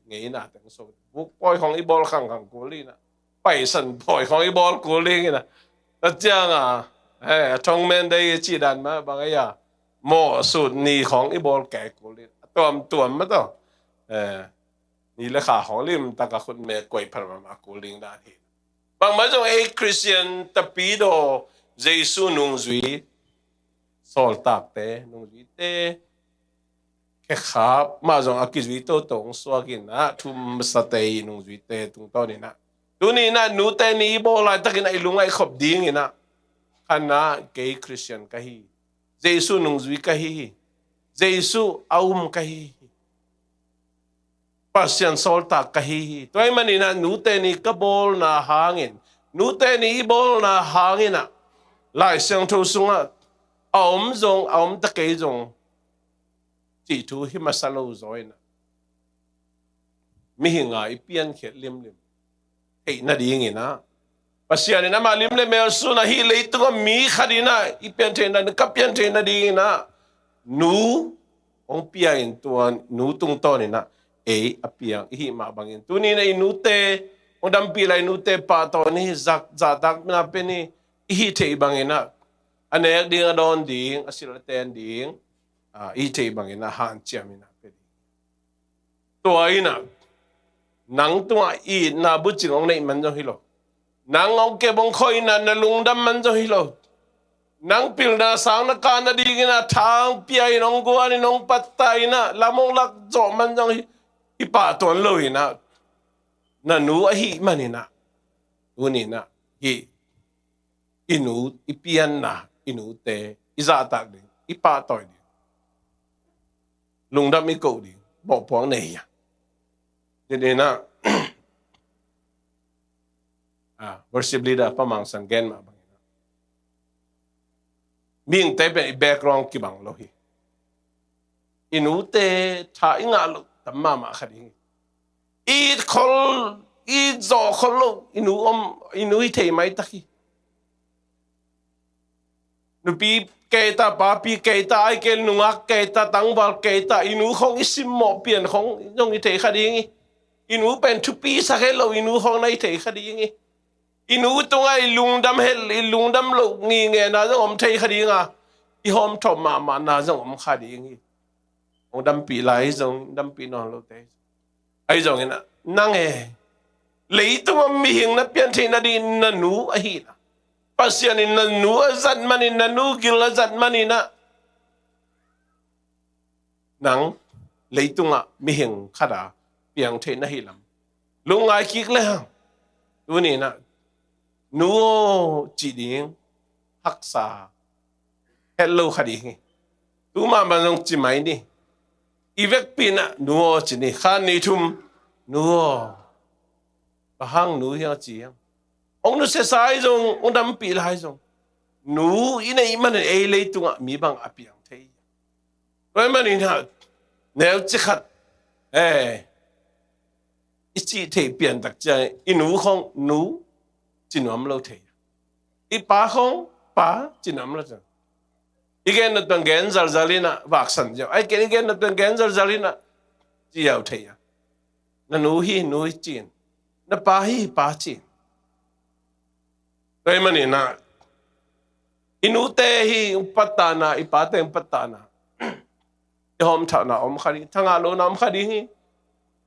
ngei na teng so buk poi khong i bol khang khang ko li na pai san poi khong i bol ko li na ta chiang thong men dei chi dan ma bang ai ya mo sut ni khong i bol ke ko li tuam ma to ni le kha ho lim ta ka khut me koi phar ma ko ling da hi bang ma jong Christian tapido Jesu nung zui sol tak te nung zui te ke khap ma jong akizui to tong swakin na thum sa te nung zui te tung to ni na tu ni na nu te ni bo la ta kin ai lungai khop ding ina khana ke Christian ka hi Jesu nung zui ka hi Jesu ka hi pasyan solta kahihi. Toy manina nute ni kabol na hangin. Nute ni ibol na hangin na. Lai siyang tu sunga. Aom ta kay zong. Ti tu himasalo zoy na. Mihinga ipian kit lim. Hey na dingin na. Pasyan ni na malim le merso na hilay ito nga mi kadina. Ipian tayo na nakapian tayo na dingin na. Nu ong piyain tuan nutung to ni na. Apiang ihi mabangin tuni na inute undam pilay inute pa to ni zadak na peni ihi te ibangin na anek ding adon ding asilaten ding ihi te ibangin na han chiamin na peni to ina nang tua I na buching ong nei man jo hilo nang ong ke bong khoi na lungdam man jo hilo nang pil na sang na ka na ding na thang piai nong gua ni nong patay na lamong lak jo man jong ipa ton loi na nu ahi manina unina hi inu ipian na inu te izatak di ipa toy di lungdam iko di bo puang nei ya jadi na worship leader pamang sanggen ma bang ming te background ki bang lohi inu te tha inga tamma ma khading I khol I zo kholo inu I thei mai taki nu pi keta pa pi keta ai kel nunga keta tangwal keta inu khong isim mo pian khong jong I thei khading inu pen tu pi sa hello inu khong nai thei khading inu tunga lungdam hel lungdam lo ngi nge na jong thei khading I hom thom ma na jong khading ông đâm bị lại giống đâm bị non lâu thế ai giống như năng e lấy tung mi hình nó biến thành nó đi nó nú ai hi pasien in nó nú giật mani nó nú gil giật mani na năng lấy tung mi hình khada biến thành nó hi lắm lúc ai kích lên lúc này na nú chỉ điên hắc sa hello khadi tu mà dùng chỉ máy đi Ivek pina nuo chini khan ni thum nuo bahang nu hiang chi ông nu se sai jong ông dam pi lai jong nu ina iman e le tunga mi bang apiang thei roi man in ha neu chi khat ichi thei pian tak cha inu khong nu chinom lo thei I pa khong pa chinom lo cha igen na tang gen zal zalina vaksan jo ai ken igen na tang gen zal zalina chi yau thei na nu hi nu chin na pa hi pa chin roi mani na inu te hi patana I pa te patana hom tha na om khari thanga lo nam khari hi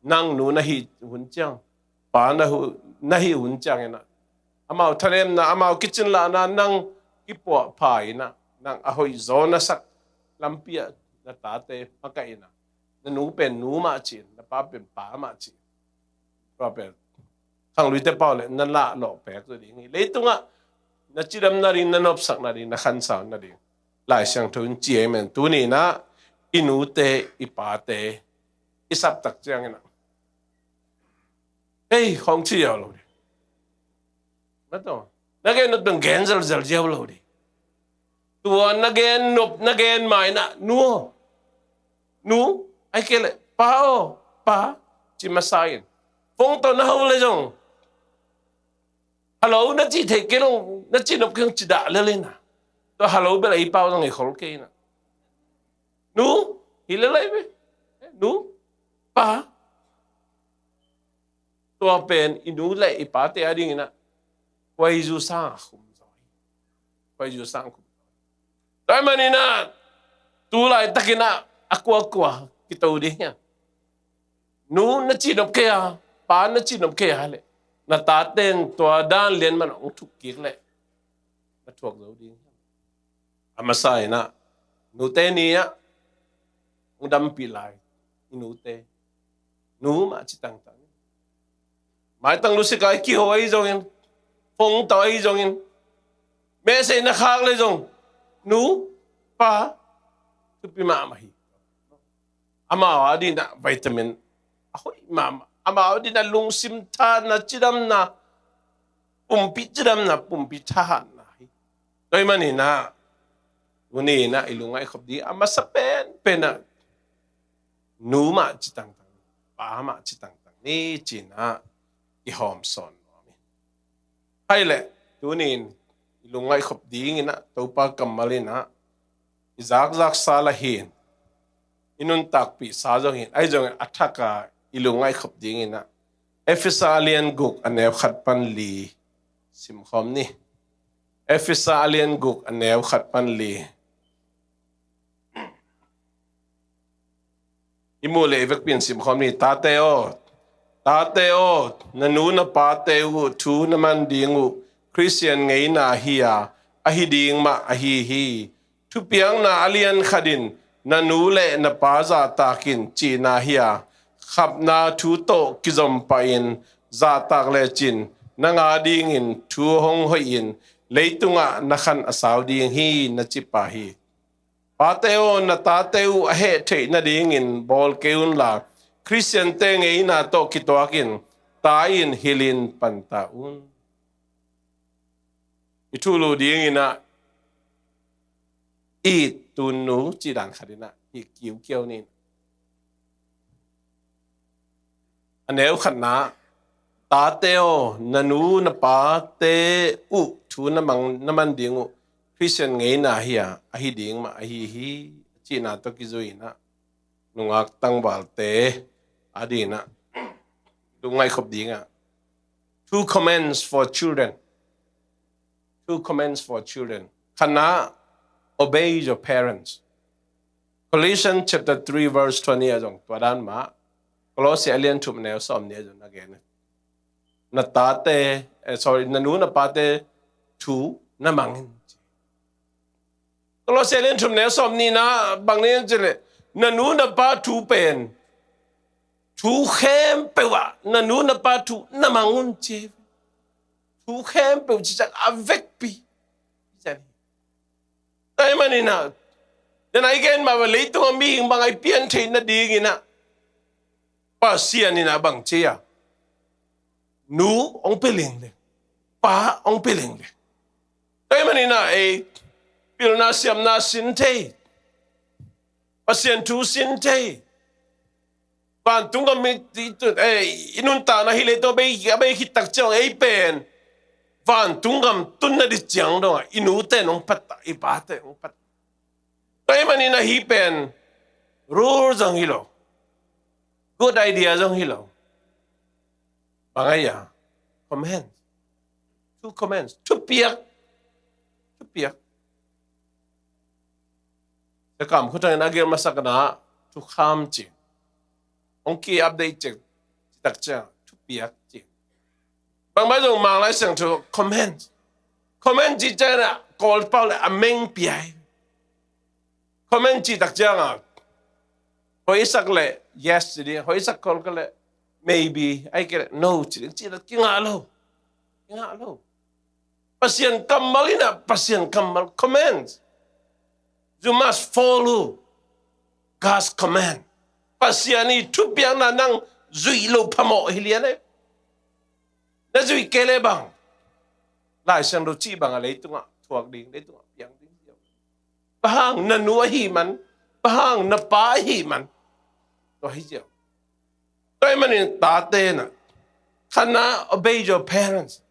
nang nu na hi hun chang pa na hi hun chang na amao thalem na amao kitchen la na nang ipo pai na nang ahoy zona sak lampia na tate makaina na nu pen nu ma chin na pa pen pa ma chin proper khang lui te pau le na la lo pek zo ding le tunga na chiram na rin na nop sak na rin na khan sa na rin lai sang thun chi men tu ni na inu te ipa te isap tak chang na hey khong chi yo lo di na to na ge no tung gen zal zal jeo lo di tua nagen nop nagen mai na nu ai kele pa chi masain phong to na ho le jong hello na chi the ke long na chi nop khang chi da le na to hello be lai pao jong e khol ke na nu hi le lai be nu pa tua pen inu le I pa te ading na quay du sang khum rồi quay du sang khum Tại mà nina tu lại takina aqua kita đi nha nu na chi nop ke pa na chi nop ke hale na ta ten to dan len man ong thuk ki le na thuak zo đi amasai na nu te ni ya ong dam pi lai nu te nu ma chi tang tang mai tang lu se kai ki hoi zo in phong toi zo in me se na khang le zo nu pa tu pi ma hi ama adi na vitamin ahoi mama ama adi na lung sim tha na chidam na chidam na pumpi tha na hi doi mani na uni na ilungai khop di ama sa pen na nu ma chitang tang pa ma chitang tang ni china I hom son hai le tunin ilungai khop ding ina topa kamalina izak sala hin inun tak pi sa jong hin ai jong athaka ilungai khop ding ina efisalian guk anew khat pan li sim khom ni efisalian guk anew khat pan li imule evek pin sim khom ni tate o nanu na pa te u thu na man dingu Christian ngay na hiya ahiding ma ahihi tu piang na alian khadin na nule na paza takin chi na hiya khap na thu to kizom pain za tak le chin na nga ding in thu hong hoin leitunga na khan asaw ding hi na chipa hi pateo na tateu ahe the na ding in bol keun la Christian te ngay na to kitwakin tain hilin pantaun itulu ding ina I tunu chi dan khadina I kiu kiu ni aneu khatna ta teo nanu na pa te u thu na man dingu Christian ngei na hiya ahi ding ma hi chi na to ki zoina nungak tang bal te adina dungai khop dinga 2 commands for children. 2 commands for children. Khana obey your parents. Colossians chapter 3 verse 20 ajong twadan ma Colossians alien tum ne som ne jon again. Na tate nanu na pate tu na mangin. Colossians alien tum ne som ni na bang ne jele nanu na pa tu pen tu khem pewa nanu na pa tu na mangun che tu khem pe chi avec pi jani tai manina then again ma le tu mi bang ai pian thein na ding ina pa sian ina bang che ya nu ong peling le pa ong peling le tai manina e pil na siam na sin te pa sian tu sin te Pan tung kami dito inunta na hile to bay hitak chong pen van tung kam tun na di chang do inute nong pat ipate nong pat tay mani na hipen rules ang hilo good ideas ang hilo bangaya commands 2 commands tupiak sekam khutang nagir masakna tu kham chi Onki update check tak cha tu piak chi bang ba jong mang lai sang to comment ji cha na call pau la ameng piai comment ji tak cha nga hoi sak le yes ji hoi sak call ka le maybe I get no chi la ki nga lo pasien kamalina pasien kamal commands you must follow God's command Pasiani tu biang na nang zui lo pamo hiliane. Na zui kele bang. Lai sang do chi bang alai tunga thuak ding le tunga biang ding. Bahang na nuwa hi man, bahang na pa hi man. To hi jiao. Toi manin ta te na. Khana obey your parents.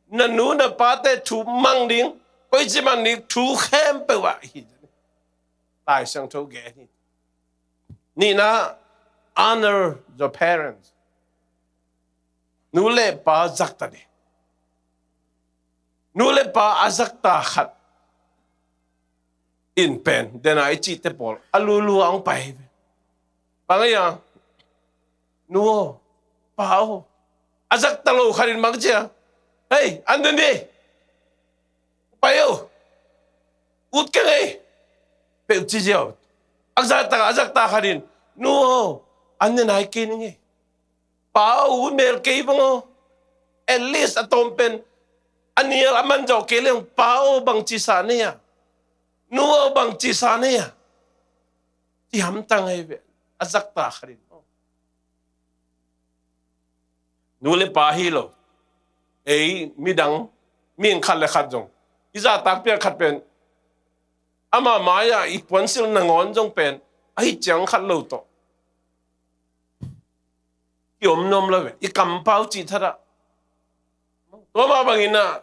Na nu na pa te tu mang ding. Koi chi man ni tu khem pe wa hi. Lai sang to ge ni. Ni na honor your parents. Nule pa zakta de. Nule pa azakta khat. In pen, then I cheat the ball. Alulu ang pai. Pangaya. Nuo. Pao. Azakta lo kharin magja. Hey, andun di. Payo. Ut ka ngay. Pe uchijiao. Azakta kharin. Nuo. Anden ay kiningi. Pao mer kaibango. At least atompen. Aniya aman jaw keleng pao bang chisaniya. Nuo bang chisaniya. Tiham tangay azakta kharin. Nule pahilo. Midang min khalle khadjong. Iza takpia khatpen. Ama maya iponsil nangon jong pen. Ay jang khatlo to. Yom nom lawe. Ikampao chithara. Toma bangina.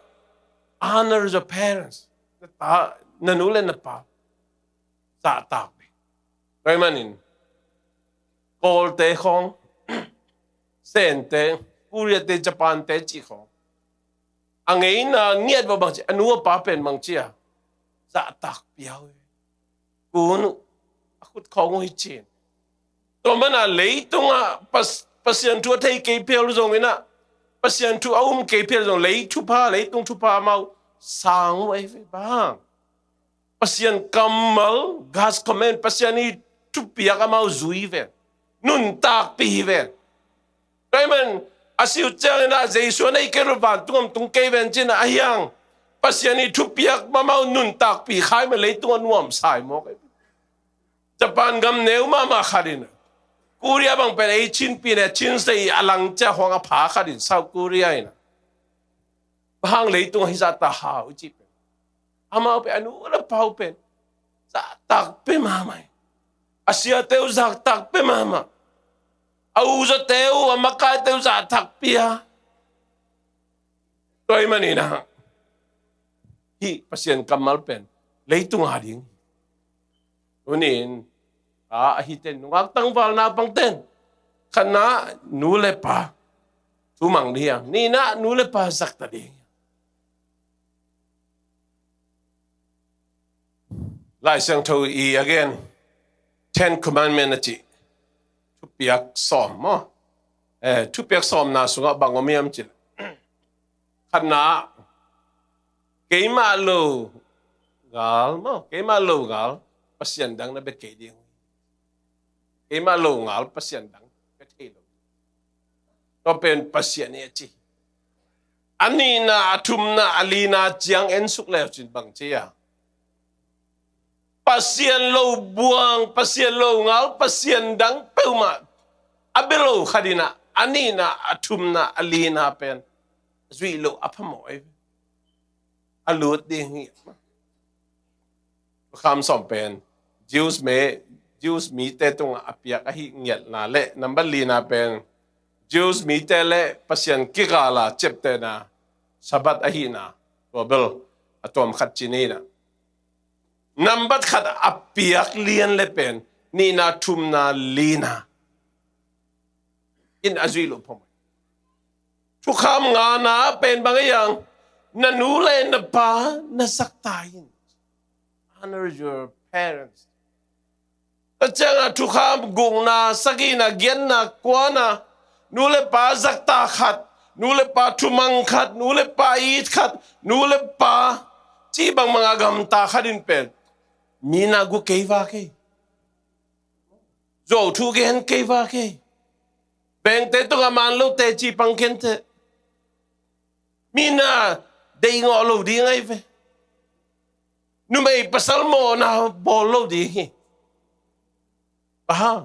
Honor your parents. Nanule na pa. Sa takpi. Kaya manin. Kol te kong. Sen te. Puriya te Japan te chi kong. Ang ngayon na ngiyad ba bang siya? Ano pa pen bang siya? Sa takpi yaw. Kuno. Akut kong hichin. Toma na leito nga. Pasyan tu atay kay pelo zong ina. Pasyan tu kay pelo zong leito pa. Leitong tu pa mau. Sang ay bang. Pasyan kamal. Gas comment. Pasyan ni tupiya ka mau zuiven. Nun takpi hiven. Kaya man. Asiu cang na Jesu na ikeruban tung keven jina ayang pasyani tupiak mamaw nun takpi khai ma leitung anuam sai mo kay Japan gam neu mama kharin Korea bang pe ai chin pi ne chin sei alang cha hong a pha kharin South Korea ina bang leitung hi sa ta ha u chi ama pe anu la pau pe sa tak pe mama Asia teu zak tak pe mama au zo teu amakai teu za thak pia toy manina hi pasien kamal pen leitung hading unin hi ten ngak tang val na pang ten khana nu le pa tu mang diang ni na nu le pa sak ta ding lai sang to I again 10 commandment ati tu piak som mo tu piak som na sunga bangomiam chil khana keima lo gal mo keima lo gal pasien dang na be ke ding keima lo gal pasien dang ke the lo to pen pasien e chi ani na atum na alina chiang en suk le chin bang chia pasien lo buang pasien lo ngal pasien dang peuma abelo khadina ani na atum na alina pen zui lo apamoi alut ding kham som pen Jews mi te tung apiak ahi ngiat na le number lina pen Jews mi te le pasien kigala chepte na sabat ahi na bobel atom khat chini na number khat apiak lian le pen ni na tum na lina in azui lo pom tu kham nga na pen bangayang na nule na pa na saktayin honor your parents Tachanga tukham gungna sagina gianna kwana nule pa zakta khat nule pa tumang khat nule pa it khat nule pa chi bang mga gam ta khatin pen mina gu keiwa ke zo thu gen keiwa ke beng te to man lo te chi pang ken te mina dei ngo lo di ngai ve nu mai pasal mo na bolo di hi Paham?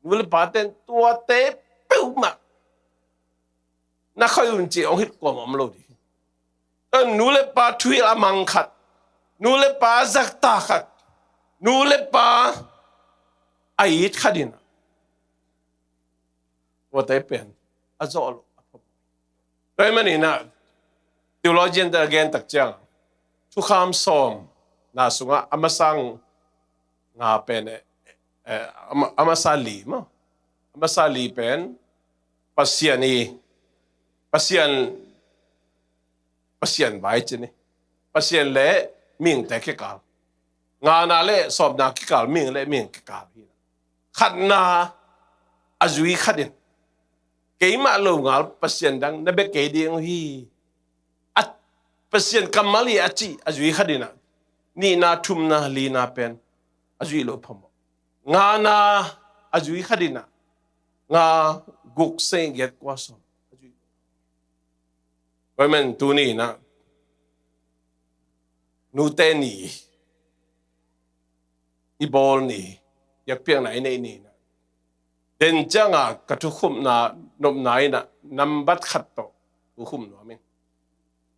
Nule paten tua te peuma. Na khayun chi ong hit ko mom lo di. Nule pa thui amang khat. Nule pa zakta khat. Nule pa ait khadin. Wa te pen azol. Dai mani na theologian da again tak chang. Tu kham som na sunga amasang nga pen amasali mo amasali pen pasien bai chini pasien le ming te ke kal nga na le sob na ke kal ming le ming ke kal hi khat na azui khatin ke ma lo ngal pasien dang na be ke ding hi at pasien kamali achi azui khadina ni na thum na li na pen azui lo phom nga na azui khadina nga guk seng get kwaso azui women tu ni na nu te ni ibol ni yak piang nai nei ni na den changa ka thu khum na nom nai na nambat khat to u khum no men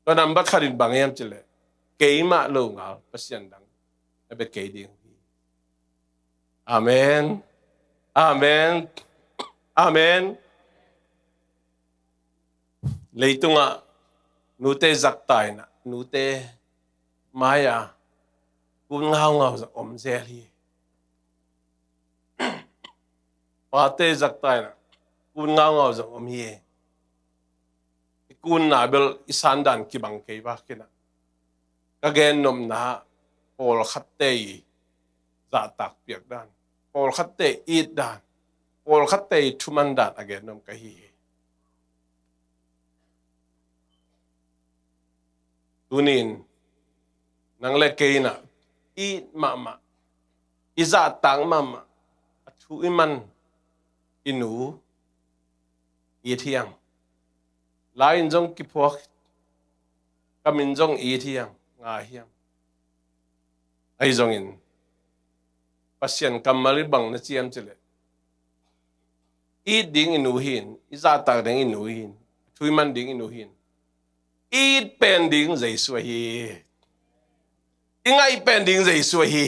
to nambat kharin bangem chile keima lo nga pasien dang na be ke ding Amen. Amen. Amen. Leitunga nute zaktai na nute maya kun ngau ngau za om zeli. Pate zaktai na kun ngau ngau za om ye. Kun na bel isandan ki bang kei ba kina. Kagen nom na pol khattei za tak piak dan. Pol khatte it dan pol khatte thuman dan again nom kahi tunin nang le keina I mama iza tang mama thu iman inu I thiang lain jong ki phok kamin jong I thiang nga hiang ai jong in pasien kamali bang na chiam chile I ding inuhin iza ta ding inuhin thui man ding inuhin I pending zai swahi ingai pending zai swahi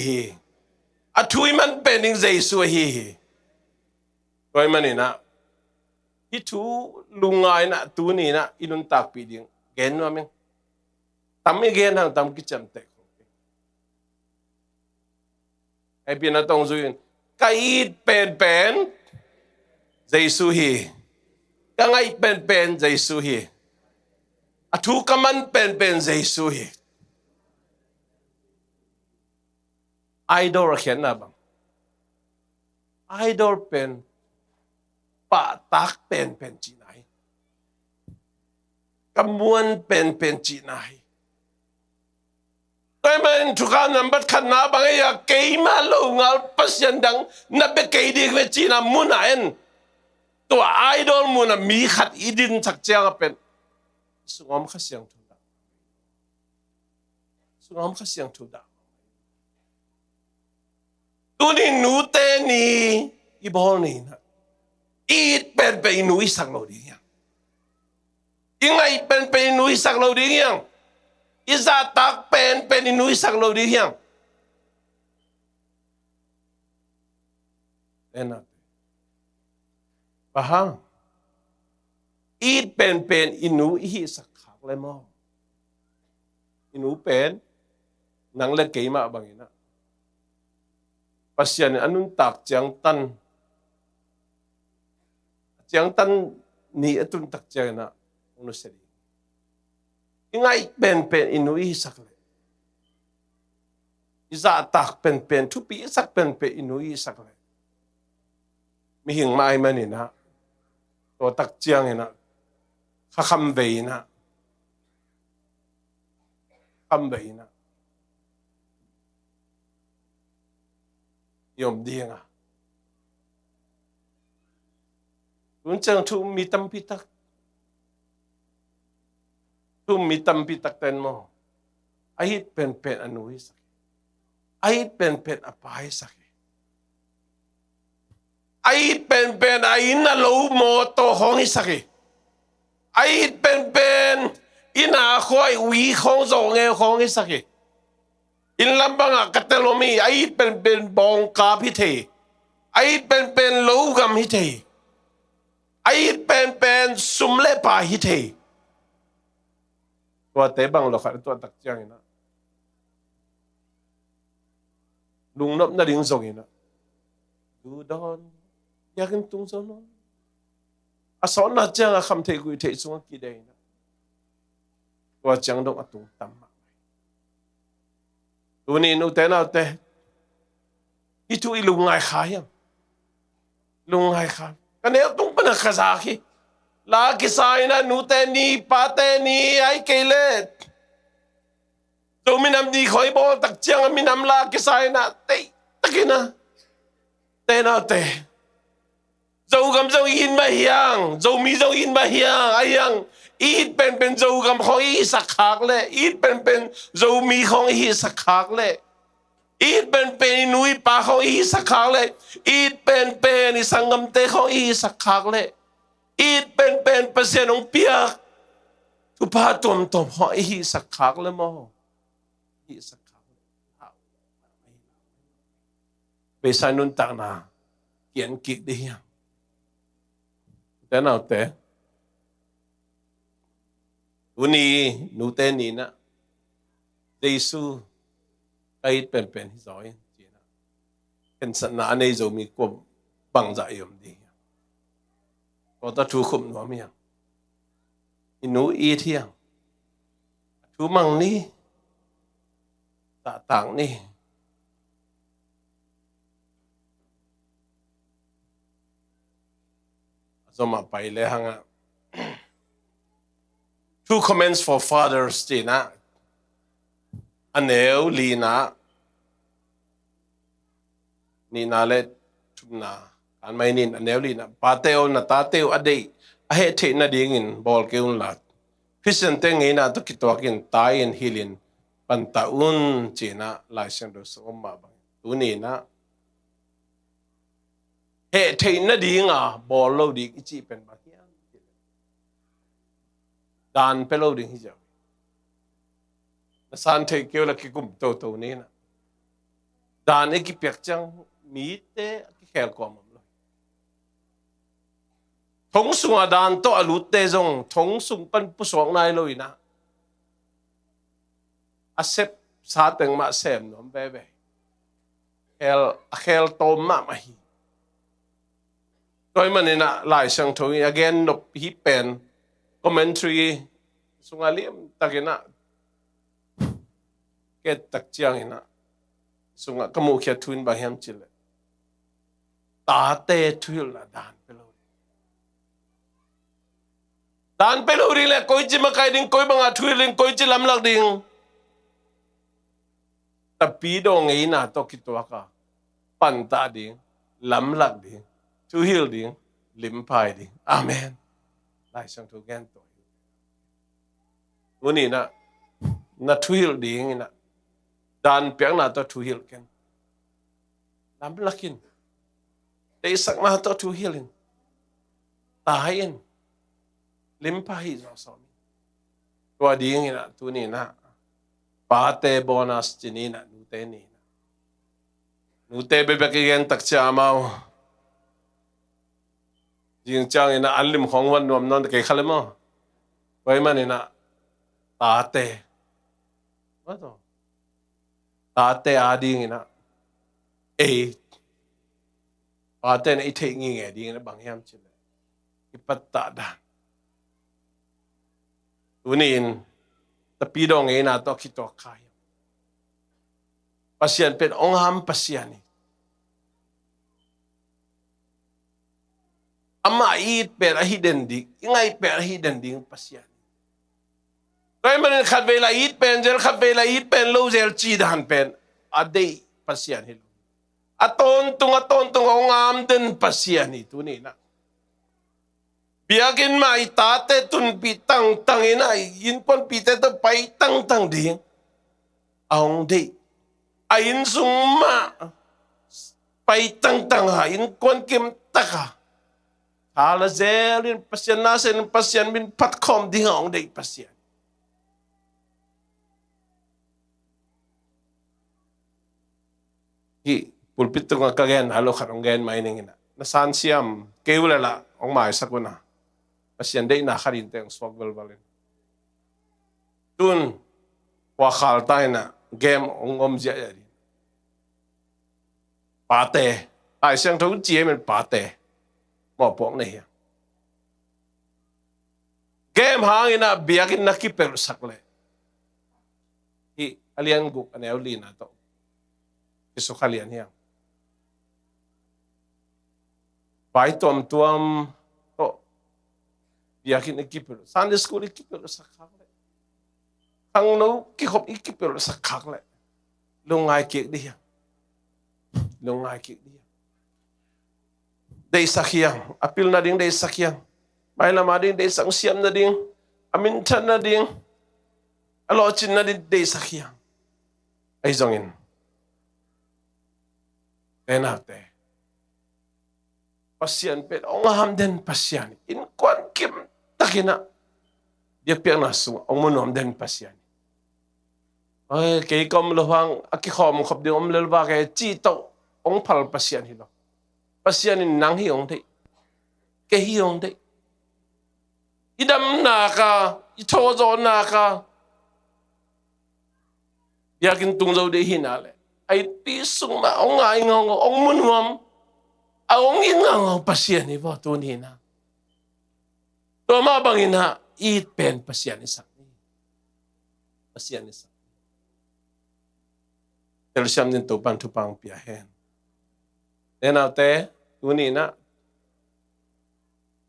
a thui man pending zai swahi toy mani na hi thu lungai na tu ni na inun tak pi ding gen no ming tam gen hang tam ki cham te ai pi na tong zuin kai pen Giêsu hi ka ngai pen Giêsu hi a thu kaman pen Giêsu hi idol khian na bang idol pen pa tak pen chi nai kamuan pen chi nai tôi mình chụp ảnh nằm bắt khăn ná bằng cái cây mà lâu ngал pasien đằng nắp bê cây đi về chỉ là muốn ảnh tôi idol muốn là mỹ khát idin chắc chắn là pen sungom khát xiang thu đạo sungom khát xiang thu đạo tôi đi nụ tên ni ibol ni na ít pen nụ sắc lâu đi nhá nhưng ngày pen nụ sắc lâu đi nhá Isa tak pen inui sak lo di hiang. Enak. Pahang. It pen inu hi sak khak le mo. Inu pen nang le kei ma bang ina. Pasien anun tak chiang tan ni atun tak chiang na unu seri. Ingai pen inui sak le. Isa tak pen tu pi sak pen inui sak le. Mi hing mai mani na. To tak chiang ina. Kham ve na. Kham ve na. Yom diang a. Kun chang tu mi tam pi tak. Tu mi tam pi tak ten mo. Ahit pen anui sak. Ahit pen apai sak. Ahit pen ain na lo mo to hong sak. Ahit pen ina khoi wi khong zo nge hong sak. In lambang katelomi ahit pen bong ka pi the. Ahit pen lo gam hi the. Ahit pen sum le pa hi the. Tua tế bằng lo khát tua tak chiang ina lung nop na ding zong ina du don yakin tung zo no ason na chiang a kham thei gui thei sung ki dei na tua chiang dong atung tam ma tu ni nu te na te hi tu i lung ngai kha yam lung ngai kha ka ne tung pa na khaza khi la kisai na nu te ni pa te ni ai kele to minam di khoi bo tak chiang minam la kisai na te takina te na te dâu gam dâu in ma hiang dâu mi dâu in ma hiang ayang ít pen dâu gam khoi sak khak le ít pen dâu mi khoi sak khak le ít pen nui pa khoi sak khak le ít pen isangam te khoi sak khak le ít pen pasien ong piak tu pa tom ho hi sak khak le mo hi sak khak be sai nun tak na kian kik de hiang te nào te uni nu te ni na Giêsu ai pen hi zoi chi na ken san na nei zo mi ko bang za yom di có ta chú khum nó miệng inu y thiang chú mang ni tạ tạng ni do mà bay le hang two comments for fathers ti na aneu li na ni na le chum na an mai nin aneu li na pateo na tateo adei a he the na ding in bol keun lat Christian te nge na to kitwakin tai in hilin pantaun china lai sang do so ma ba tu ni na he the na ding a bol lo di chi pen ba hian dan pe lo ding hi ja na san the keu la ki kum to ni na dan e ki pek chang mi te ki khel ko ma thong sung adan to alut te zong thong sung pan pusok nai loina asep sa teng ma sem nom bebe khel tom ma hi toy manina lai sang thoi again nop hi pen commentary sungalim takina ket tak chiang ina sunga kamu khia thun ba hem chile ta te thul la dan pelo ri le koi chi ma kai ding koi banga thui ling koi chi lam lak ding ta pi do ngei na to ki to ka pan ta ding lam lak ding thu hil ding lim pai ding amen lai sang thu gen to uni na thu hil ding ina dan piang na to thu hil ken lam lakin te sak na to thu hilin ta hain limpahi zo somi to ding ina tu ni na pate bonus chinina nute ni nute bebe ki gen tak cha mau jing chang ina alim khong wan nom non ke khalemo wai man ina pate wa to pate ading ina e pate na ithei ngi nge ding na bang yam chile ipatta da unin tapi dong ina to kito kaya pasien pen ongham pasiani ama it per hidden di ingai per hidden ding pasiani kai man khat vela it pen zel khat vela it pen lo zel chi dan pen ade pasiani aton tung ongam den pasiani tuni na biakin mai tate tun pi tang ina in pon pi te to pai tang ding aung de ain sung ma pai tang ha in kon kim taka ala zelin pasien nasen pasien min pat kom ding aung de pasien hi pulpit to ka gen halo kharong gen mai ning ina na san siam keulala ong mai sakuna pasien dei na kharin teng swag balbalin tun wa khal taina game ongom ja yari pate ai sang thau chie men pate mo pok nei game hangina biakin nakiper sakle hi alian guk ane ulina to isu kalian hiang pai tuam to biakin ekipel Sunday school ekipel sakak le hang no ki khop ekipel sakak le lungai ki dia dei sakiang apil na ding dei sakiang mai lama ding dei sang siam na ding amin chan na ding alo chin na dei sakiang ai zongin enate pasien pet ongam den pasien in kwan kim takina dia piang nasu ong monom den pasien ai ke kom lohang aki khom khop ding om lelwa ke chi to ong phal pasien hi lo pasien in nang hi ong dei ke hi ong dei idam na ka I thozo na ka yakin tung zo de hinale ai pi sung ma ong ai ngong ong mun hom aong ingang pasien ni bo tu ni na to ma bangina it pen pasien ni sak ni tel syam nin to pan tu pang pia hen ena te tu ni na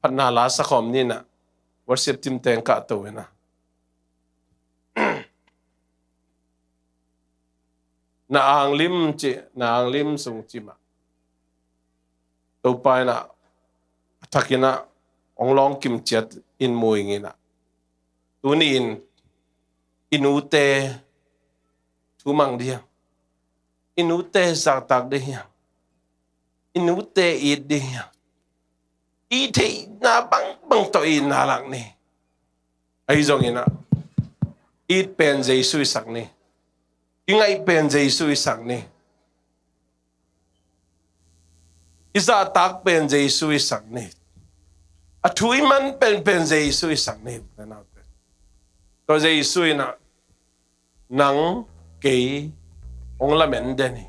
panna la sa khom ni na worship team ten ka to na na ang lim sung chima to pai na takina onglong kim chat in muingina tunin inute tumang dia inute saktak dia inute it dia ite na bang to in halak ni ai zong ina it pen jesu sak ni ingai pen jesu sak ni isa tak pen jesu sak ni Athui man pen Jesus sang ni na to Jesus na nang kay ong lamen den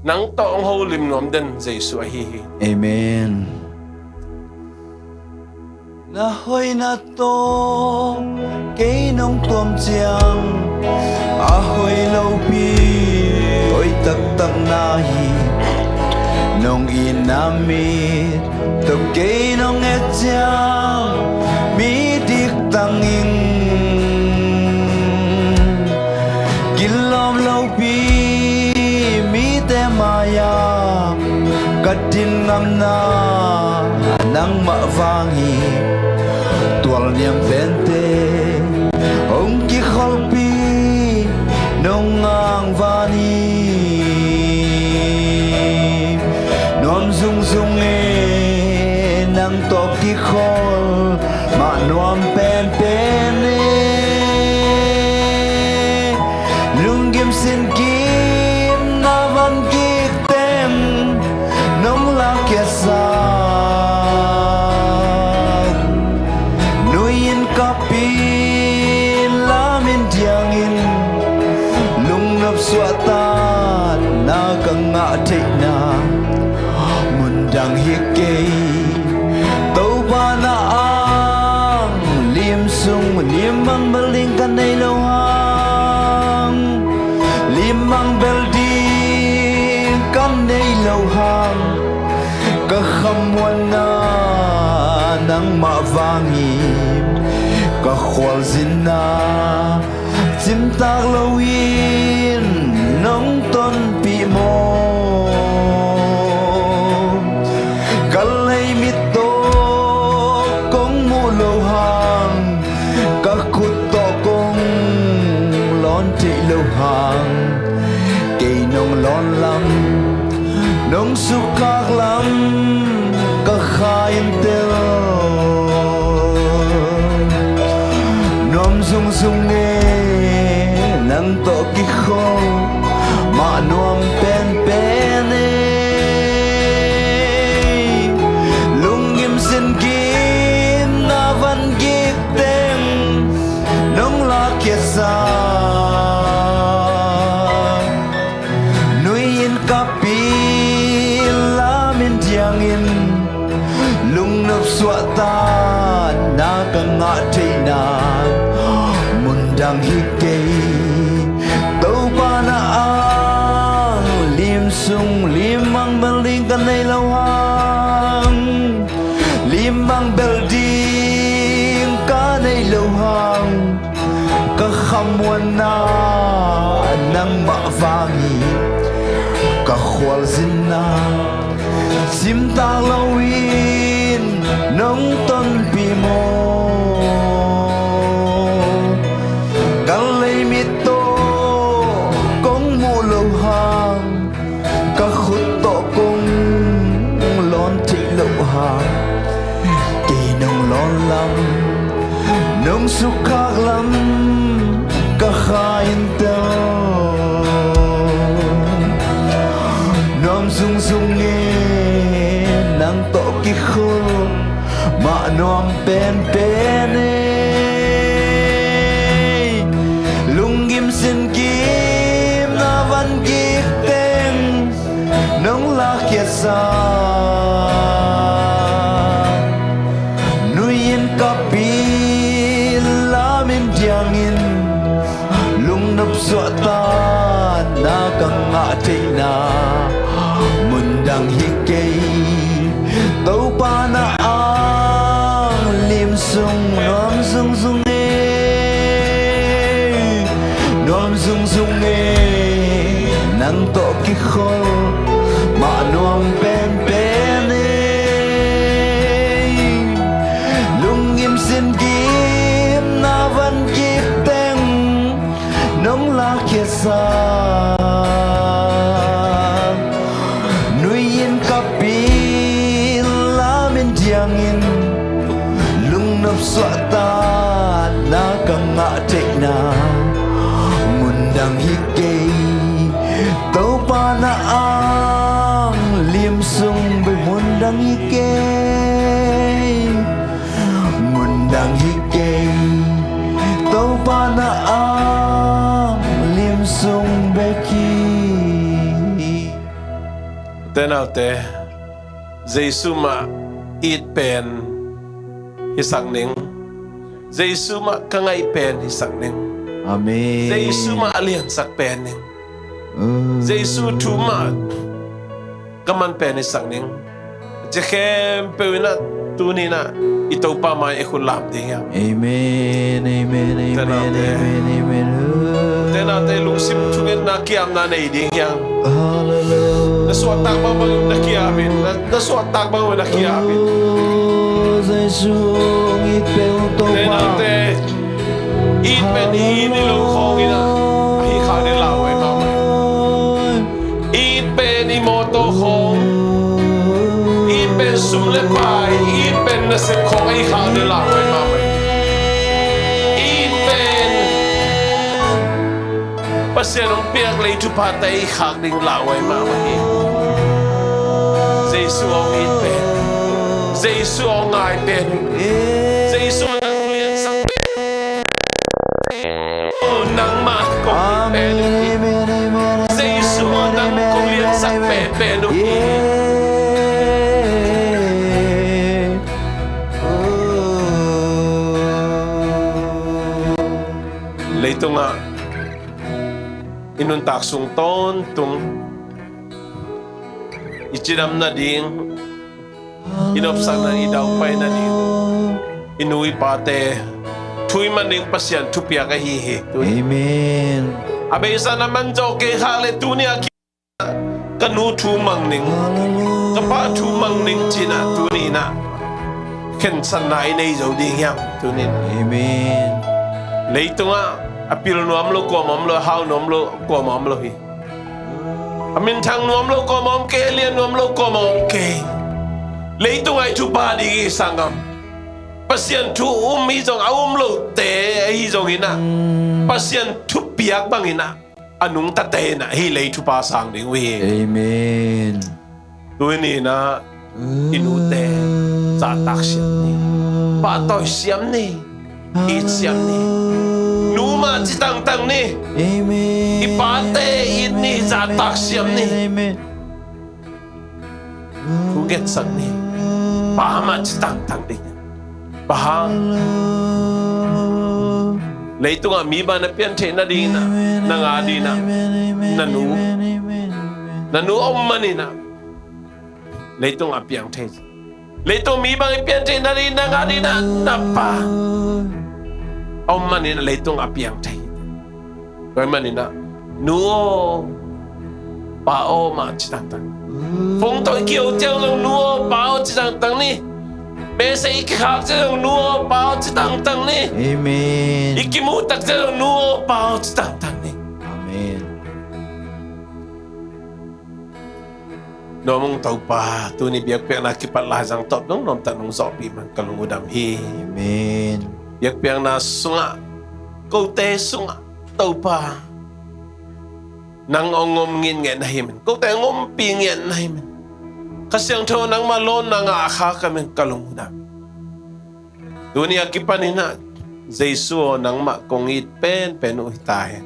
nang to ong holim nom den Jesus hi Amen. Na hoi na to kay nong tuam chiang a hoi lâu pi oi tak tak nahi nong inamit to kay nong et chiang mi dik tang in gilom lâu pi mi te maya katin ngam na nang ma vangi tual niam bente ông ki kholpi nong ngang vani nom zung zung e nang to ki khol ma nom pen pen e lungim sin kim na van ki tem nong la ke sa suatan na kanga na mundang hikay tau ba na ang lim sung limang balingkan na ilawang limang belding kan na ilawang kahamwan na nang mavangim kakhwal zina simtak lawin nong ton pi mo kalay mito kong mulohang kakuto kong lon ti lohang kay nong lon lam nong sukak lam kakain tel nom zung zung nang to ki kho ma nuam pen pen lungim sin kim na van gik tem nong la kia sa nuin kapi lamin diang in lung nop swata na ka nga na mundang hikay tau pa na ang lim sung limang balingkan na ilawang limang belding ka na ilawang kahamwan na nang mavangi kakhwal zina simtang lawin nong ton pi mo kalay mito kong mulohang kahuto kong lon ti lohang kinong lon lam nong sukak lam kakain to nom zung zung nang to ki kho ma nom pen pen lungim sin kim na van gik tem nong la kia sa nuyin kapi lamin diangin lung nop suata na kang nga na mundang hikay tau pa na ang lim sung nom sung sung nom sung sung nang to ki khol ma nom pen pen lungim sin kim na van gik tem nong la kia sa nuyin kapi lamin diangin lung nop swata na kang nga na mundang hikay tau pa na ang lim sung bay mundang hikay beki Tenaute Jesu ma it pen hisang ning Jesu ma kangai pen hisang ning Amen Jesu ma alian sak pen ning Jesu tuma kaman pen hisang ning Jekem pewina tunina ito pa may ikulam din yan Amen Amen Amen Amen Amen Tenaute lungsim tungin na kiam na naiding yan Hallelujah Nasuatak ba mga nakiamin? Nasuatak ba mga nakiamin? Jesu ngitpe untuk Tenaute Itpen inilong kong ina Ahika nila way mamay Itpen imoto kong Itpen sumlepay Itpen nasip kong ahika nila way mamay Itpen Pasyanong piyak lay tupatay Ihak ding laway mamay Jesu ang itpen Jesu ang ngaypen Jesu ang nangulian sa nang makong Amen itpen Amen Amen Jesu ang nangulian sa pepen Leito nga inuntak sung ton tung ichidam na ding inopsang na idawpay na ding inuwi pate tuy man ding pasyan tupya kahihi Amen abe isa naman joke hale tunia kanu tumang ning kapa tumang ning china tunina ken sanay na izaw ding yang tunina Amen leito nga apil nuam lo ko mom lo how nuam lo ko mom lo hi amin thang nuam lo ko mom ke lian nuam lo ko mom ke leito ngai tu ba di sangam pasien tu hi jong lo te hi jong ina pasien tu piak bang ina anung ta te na hi leitu pa sang ding wi Amen tu ni na inute sa taksyan ni pa to siam ni it siam ni Numa citang tang ni Amen ipate ini zatak siam ni Amen Kuget sang ni pahama citang tang ni paham Leito nga miba na piante na di na nangadi na nanu manina Leito nga piante Leito miba nga piante na di nangadi na napa manina leitong apiang tay. Kaya manina nuo pao ma chitang tang. Phong toy kiêu tiêu ng nuo pao chitang tang ni. Bese ikikak ng nuo pao chitang tang ni. Amen Ikimutak ng nuo pao chitang tang ni. Amen Nomong tau pa tu ni biak piak nakipalazang top nong nom tanong zopi man kalungudam hi. Amen Yak piang na sunga Kau te sunga Tau pa Nang ongom ngin ngin na himin Kau te ngom pi ngin na himin Kasi ang tao nang malon na nga akha kami kalungudam Dunia kipanina Jesu nang makongit pen uhitahin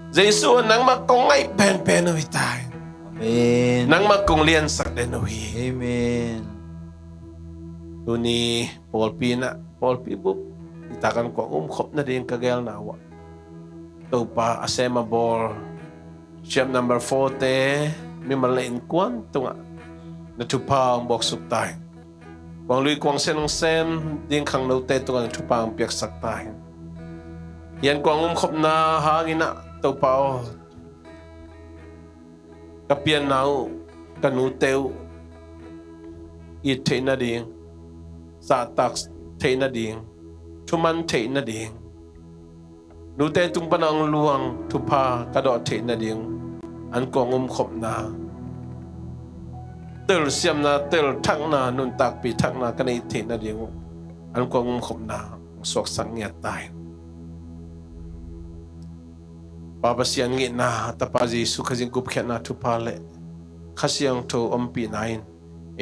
Jesu nang makongay pen uhitahin Amen Nang makonglian sak den uhi Amen Tuni Paul Pi bup itakan ko khop na din kagel nawa to pa asema bor chap number 40 mi malain kwan tunga na tupa ang boksuk tay kwang lui kwang sen din khang no te tunga tupa ang piak sak tay yan kwang khop na hangina to pa kapian nau kanu teu it na din sa tax te na ding tuman te na ding nute tung panang luang tupa kado te na ding an kong khop na tel siam na tel thang na nun tak pi thang na kanai te na ding an kong khop na sok sang ngia tai Baba sian ngi na tapaji su khajing kup khet na tupa le khasiang to ompi nain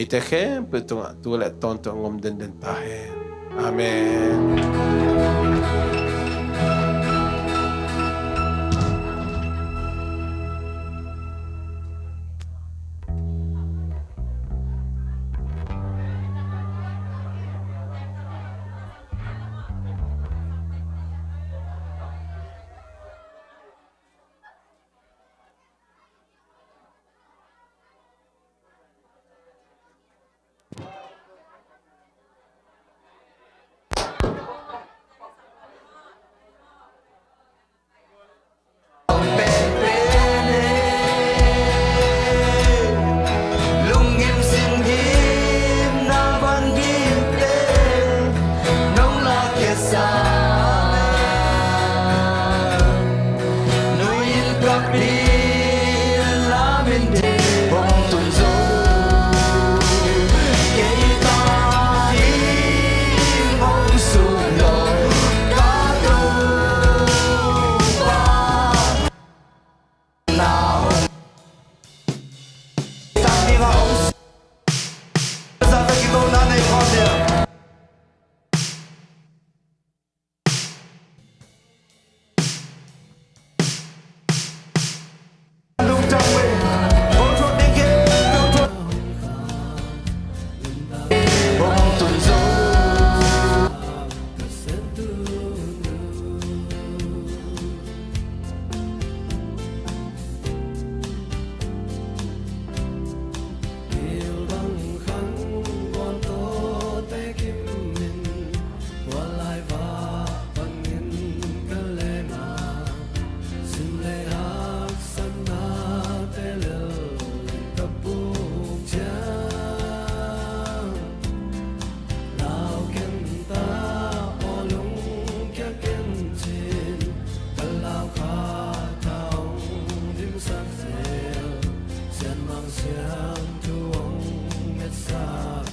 ite khe petunga tu le ton to ngom den ta he Amen. gabi lamin di bong tunzo kita himong sulo kato pa now tani nga ong sa kita nanay father Hãy subscribe cho kênh Ghiền Mì Gõ để không bỏ lỡ